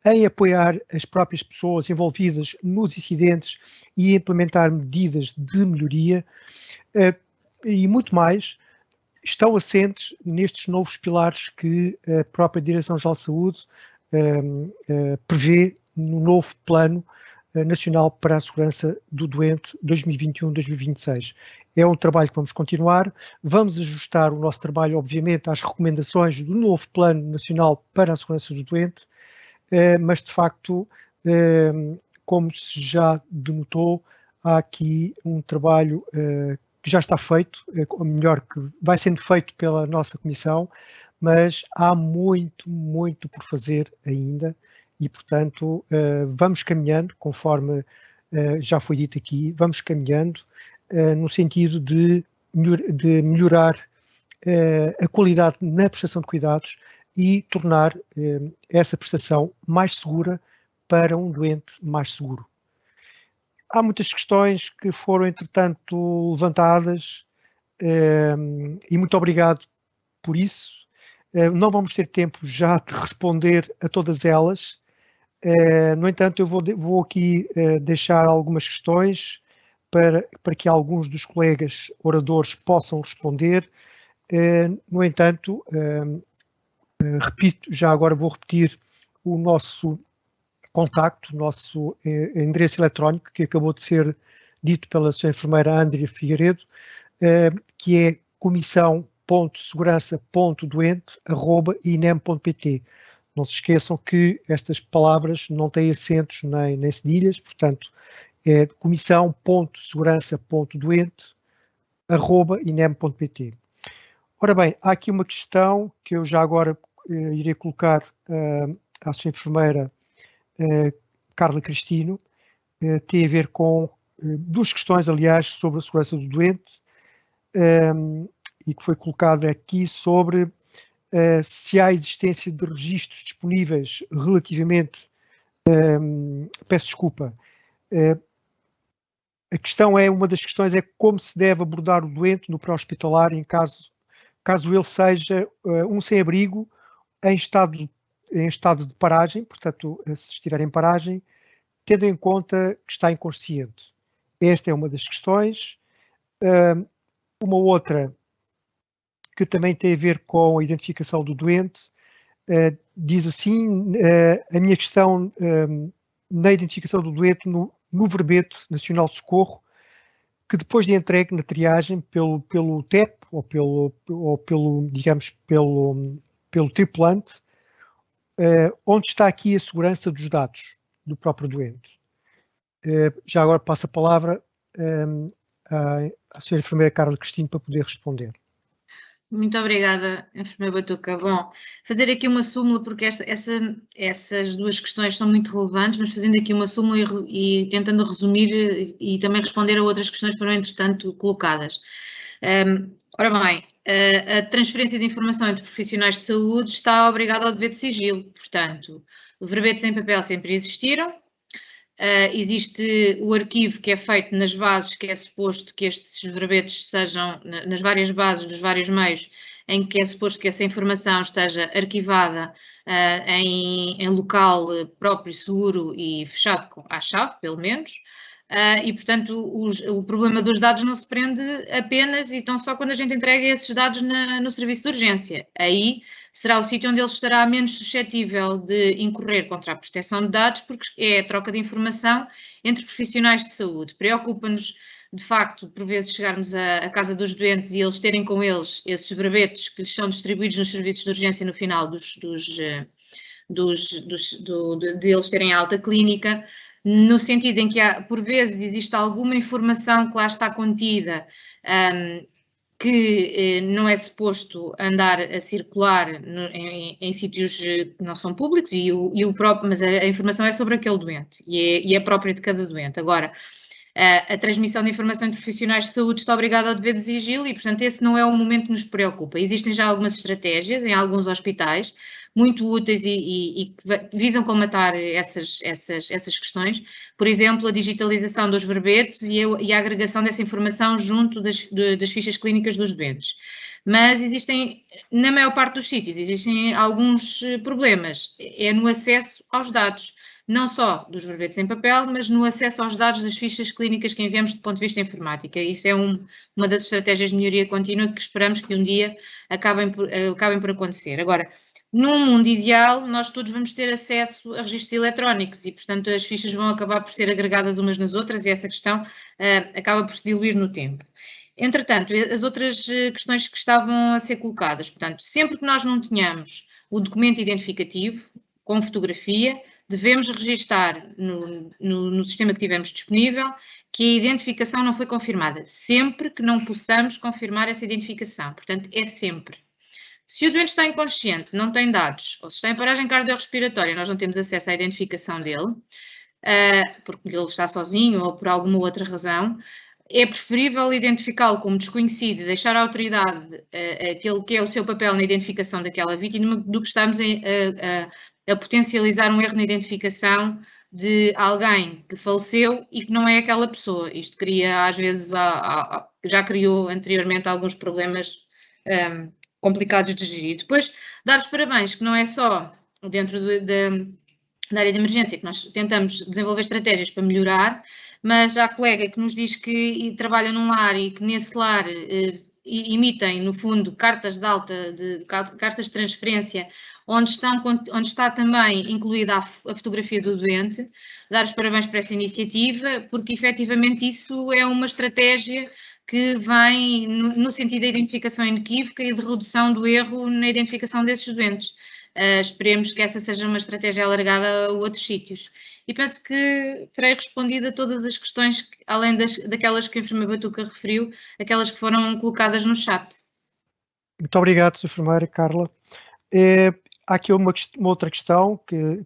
[SPEAKER 1] em apoiar as próprias pessoas envolvidas nos incidentes e implementar medidas de melhoria e muito mais, estão assentes nestes novos pilares que a própria Direção-Geral de Saúde prevê no novo Plano Nacional para a Segurança do Doente 2021-2026. É um trabalho que vamos continuar, vamos ajustar o nosso trabalho, obviamente, às recomendações do novo Plano Nacional para a Segurança do Doente, mas, de facto, como se já denotou, há aqui um trabalho que já está feito, ou melhor, que vai sendo feito pela nossa Comissão, mas há muito por fazer ainda. E, portanto, vamos caminhando, conforme já foi dito aqui, vamos caminhando no sentido de melhorar a qualidade na prestação de cuidados e tornar essa prestação mais segura para um doente mais seguro. Há muitas questões que foram, entretanto, levantadas e muito obrigado por isso. Não vamos ter tempo já de responder a todas elas. No entanto, eu vou aqui deixar algumas questões para que alguns dos colegas oradores possam responder. No entanto, repito, já agora vou repetir o nosso contacto, o nosso endereço eletrónico, que acabou de ser dito pela sua enfermeira Andrea Figueiredo, que é comissão.segurança.doente@inem.pt. Não se esqueçam que estas palavras não têm acentos nem cedilhas, portanto, é comissão.segurança.doente@inem.pt. Ora bem, há aqui uma questão que eu já agora irei colocar à sua enfermeira Carla Cristino, tem a ver com duas questões, aliás, sobre a segurança do doente, e que foi colocada aqui sobre se há existência de registros disponíveis relativamente, peço desculpa, a questão é, uma das questões é como se deve abordar o doente no pré-hospitalar em caso ele seja um sem-abrigo em estado de paragem, portanto, se estiver em paragem, tendo em conta que está inconsciente. Esta é uma das questões. Uma outra que também tem a ver com a identificação do doente, diz assim, a minha questão na identificação do doente no verbete nacional de socorro, que depois de entregue na triagem pelo TEP ou pelo tripulante, onde está aqui a segurança dos dados do próprio doente. Já agora passo a palavra à senhora enfermeira Carla Cristino para poder responder.
[SPEAKER 3] Muito obrigada, enfermeira Batuca. Bom, fazer aqui uma súmula, porque essas duas questões são muito relevantes, mas fazendo aqui uma súmula e tentando resumir e também responder a outras questões que foram, entretanto, colocadas. Ora bem, a transferência de informação entre profissionais de saúde está obrigada ao dever de sigilo, portanto, verbetes em papel sempre existiram. Existe o arquivo que é feito nas bases, que é suposto que estes verbetes sejam, nas várias bases dos vários meios, em que é suposto que essa informação esteja arquivada em local próprio, seguro e fechado à chave, pelo menos. E, portanto, o problema dos dados não se prende apenas e tão só quando a gente entrega esses dados no serviço de urgência. Aí será o sítio onde ele estará menos suscetível de incorrer contra a proteção de dados, porque é a troca de informação entre profissionais de saúde. Preocupa-nos, de facto, por vezes chegarmos à casa dos doentes e eles terem com eles esses verbetes que lhes são distribuídos nos serviços de urgência no final de eles terem alta clínica, no sentido em que, por vezes, existe alguma informação que lá está contida, que não é suposto andar a circular em sítios que não são públicos, mas a informação é sobre aquele doente e é própria de cada doente. Agora, a transmissão de informação entre profissionais de saúde está obrigada ao dever de sigilo e, portanto, esse não é o momento que nos preocupa. Existem já algumas estratégias em alguns hospitais muito úteis e que visam colmatar essas questões. Por exemplo, a digitalização dos verbetes e a agregação dessa informação junto das fichas clínicas dos doentes. Mas existem, na maior parte dos sítios, existem alguns problemas. É no acesso aos dados, não só dos verbetes em papel, mas no acesso aos dados das fichas clínicas que enviamos do ponto de vista informática. Isso é uma das estratégias de melhoria contínua que esperamos que um dia acabem por acontecer. Agora, num mundo ideal, nós todos vamos ter acesso a registros eletrónicos e, portanto, as fichas vão acabar por ser agregadas umas nas outras e essa questão acaba por se diluir no tempo. Entretanto, as outras questões que estavam a ser colocadas, portanto, sempre que nós não tenhamos o documento identificativo com fotografia, devemos registar no sistema que tivermos disponível que a identificação não foi confirmada, sempre que não possamos confirmar essa identificação. Portanto, é sempre. Se o doente está inconsciente, não tem dados, ou se está em paragem cardiorrespiratória, nós não temos acesso à identificação dele, porque ele está sozinho ou por alguma outra razão, é preferível identificá-lo como desconhecido e deixar à autoridade aquele que é o seu papel na identificação daquela vítima do que estarmos a potencializar um erro na identificação de alguém que faleceu e que não é aquela pessoa. Isto cria, às vezes, já criou anteriormente alguns problemas complicados de gerir. Depois, dar os parabéns, que não é só dentro da área de emergência que nós tentamos desenvolver estratégias para melhorar, mas há colega que nos diz que trabalha num lar e que nesse lar emitem, no fundo, cartas de transferência onde está também incluída a fotografia do doente, dar os parabéns por essa iniciativa, porque efetivamente isso é uma estratégia que vem no sentido da identificação inequívoca e de redução do erro na identificação desses doentes. Esperemos que essa seja uma estratégia alargada a outros sítios. E penso que terei respondido a todas as questões, além daquelas que a enfermeira Batuca referiu, aquelas que foram colocadas no chat.
[SPEAKER 1] Muito obrigado, Sra. Enfermeira Carla. Há aqui uma outra questão que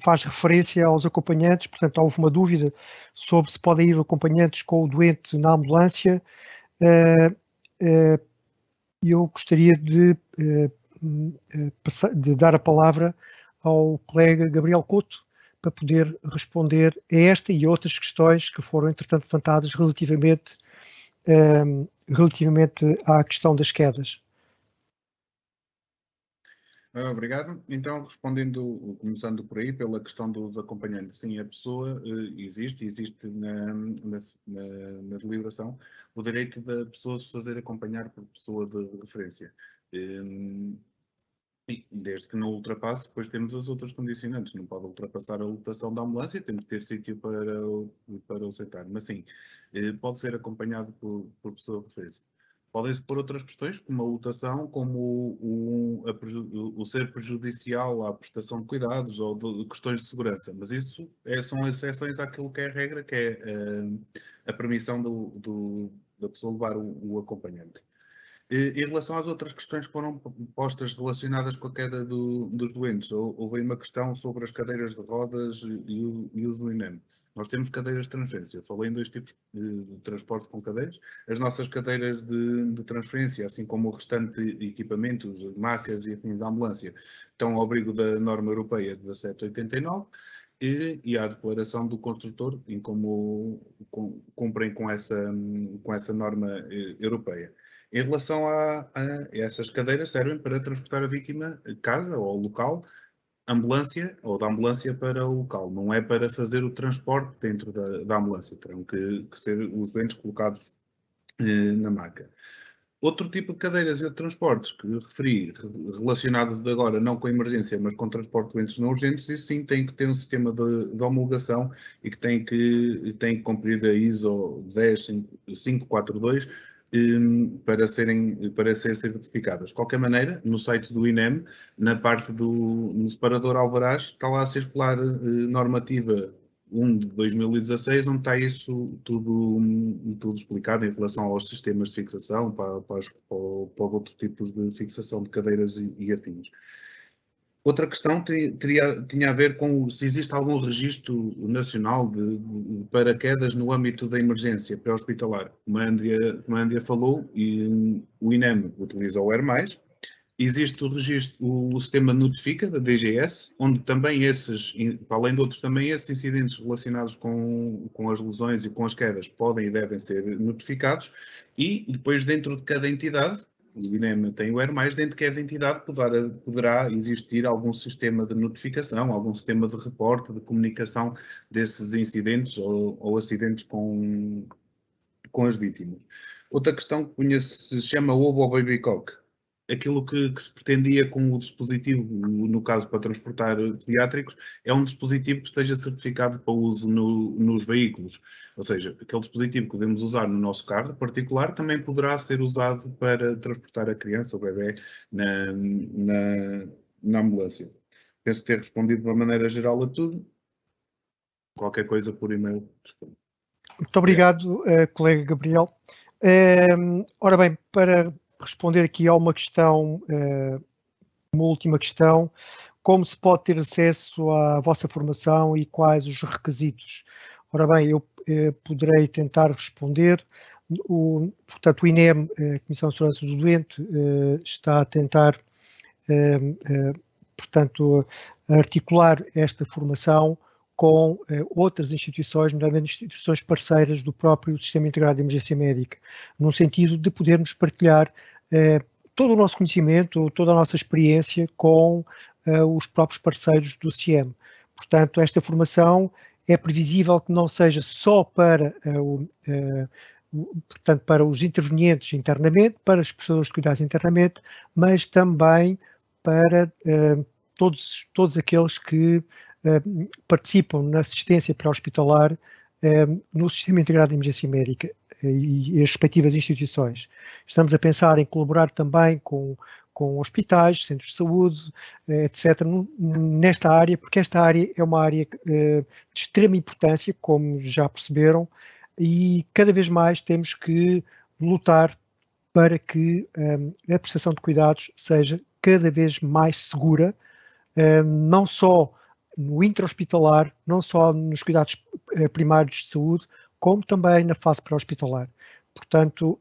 [SPEAKER 1] faz referência aos acompanhantes, portanto, houve uma dúvida sobre se podem ir acompanhantes com o doente na ambulância. Eu gostaria de dar a palavra ao colega Gabriel Couto para poder responder a esta e outras questões que foram, entretanto, levantadas relativamente à questão das quedas.
[SPEAKER 5] Obrigado. Então, começando por aí, pela questão dos acompanhantes. Sim, a pessoa existe na deliberação o direito da pessoa se fazer acompanhar por pessoa de referência. E desde que não ultrapasse, depois temos as outras condicionantes. Não pode ultrapassar a lotação da ambulância, temos que ter sítio para o sentar. Mas sim, pode ser acompanhado por pessoa de referência. Podem-se pôr outras questões, como a lotação, como o ser prejudicial à prestação de cuidados ou de questões de segurança. Mas isso são exceções àquilo que é a regra, que é a permissão da pessoa levar o acompanhante. Em relação às outras questões que foram postas relacionadas com a queda dos doentes, houve uma questão sobre as cadeiras de rodas e o uso INEM. Nós temos cadeiras de transferência. Eu falei em dois tipos de transporte com cadeiras. As nossas cadeiras de transferência, assim como o restante de equipamentos, macas e afins da ambulância, estão ao abrigo da norma europeia de 1789 e à declaração do construtor em como cumprem com essa norma europeia. Em relação a essas cadeiras, servem para transportar a vítima a casa ou ao local, ambulância ou da ambulância para o local. Não é para fazer o transporte dentro da ambulância. Terão que ser os doentes colocados na maca. Outro tipo de cadeiras e de transportes que referi, relacionados de agora não com a emergência, mas com transporte de doentes não urgentes, isso sim tem que ter um sistema de homologação e que tem que cumprir a ISO 10542 para serem certificadas. De qualquer maneira, no site do INEM, na parte no separador alvarás, está lá a circular normativa 1 de 2016, onde está isso tudo explicado em relação aos sistemas de fixação, para os outros tipos de fixação de cadeiras e afins. Outra questão tinha a ver com se existe algum registro nacional de paraquedas no âmbito da emergência pré-hospitalar. Como a Andrea falou, o INEM utiliza o ER+, existe o sistema Notifica, da DGS, onde também além de outros, também esses incidentes relacionados com as lesões e com as quedas podem e devem ser notificados, e depois dentro de cada entidade, o INEM tem o ER+, dentro de cada entidade poderá existir algum sistema de notificação, algum sistema de reporte, de comunicação desses incidentes ou acidentes com as vítimas. Outra questão que se chama OBO Baby Cock. Aquilo que se pretendia com o dispositivo, no caso para transportar pediátricos, é um dispositivo que esteja certificado para uso nos veículos. Ou seja, aquele dispositivo que podemos usar no nosso carro particular também poderá ser usado para transportar a criança ou bebê na ambulância. Penso ter respondido de uma maneira geral a tudo. Qualquer coisa por e-mail.
[SPEAKER 1] Muito obrigado, colega Gabriel. Ora bem, para responder aqui a uma questão, uma última questão, como se pode ter acesso à vossa formação e quais os requisitos? Ora bem, eu poderei tentar responder. Portanto, o INEM, a Comissão de Segurança do Doente, está a tentar, portanto, articular esta formação com outras instituições, nomeadamente instituições parceiras do próprio Sistema Integrado de Emergência Médica, no sentido de podermos partilhar todo o nosso conhecimento, toda a nossa experiência com os próprios parceiros do CIEM. Portanto, esta formação é previsível que não seja só para, portanto, para os intervenientes internamente, para os prestadores de cuidados internamente, mas também para todos aqueles que participam na assistência pré-hospitalar no Sistema Integrado de Emergência Médica e as respectivas instituições. Estamos a pensar em colaborar também com hospitais, centros de saúde, etc., nesta área, porque esta área é uma área de extrema importância, como já perceberam, e cada vez mais temos que lutar para que a prestação de cuidados seja cada vez mais segura, não só no intra-hospitalar, não só nos cuidados primários de saúde, como também na fase pré-hospitalar. Portanto,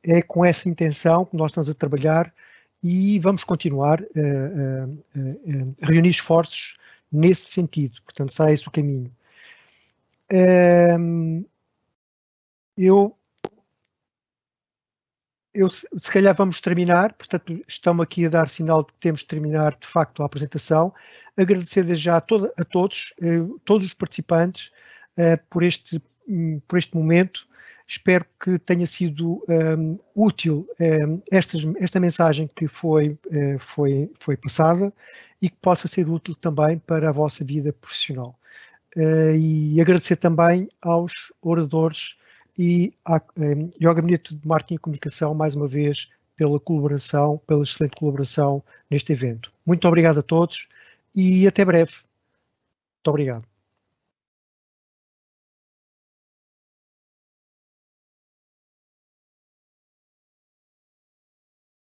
[SPEAKER 1] é com essa intenção que nós estamos a trabalhar e vamos continuar a reunir esforços nesse sentido. Portanto, será esse o caminho. Se calhar vamos terminar, portanto, estamos aqui a dar sinal de que temos de terminar, de facto, a apresentação. Agradecer desde já a todos os participantes por este momento. Espero que tenha sido útil esta mensagem que foi passada e que possa ser útil também para a vossa vida profissional. E agradecer também aos oradores e ao Gabinete de Marketing e Comunicação, mais uma vez, pela excelente colaboração neste evento. Muito obrigado a todos e até breve. Muito obrigado.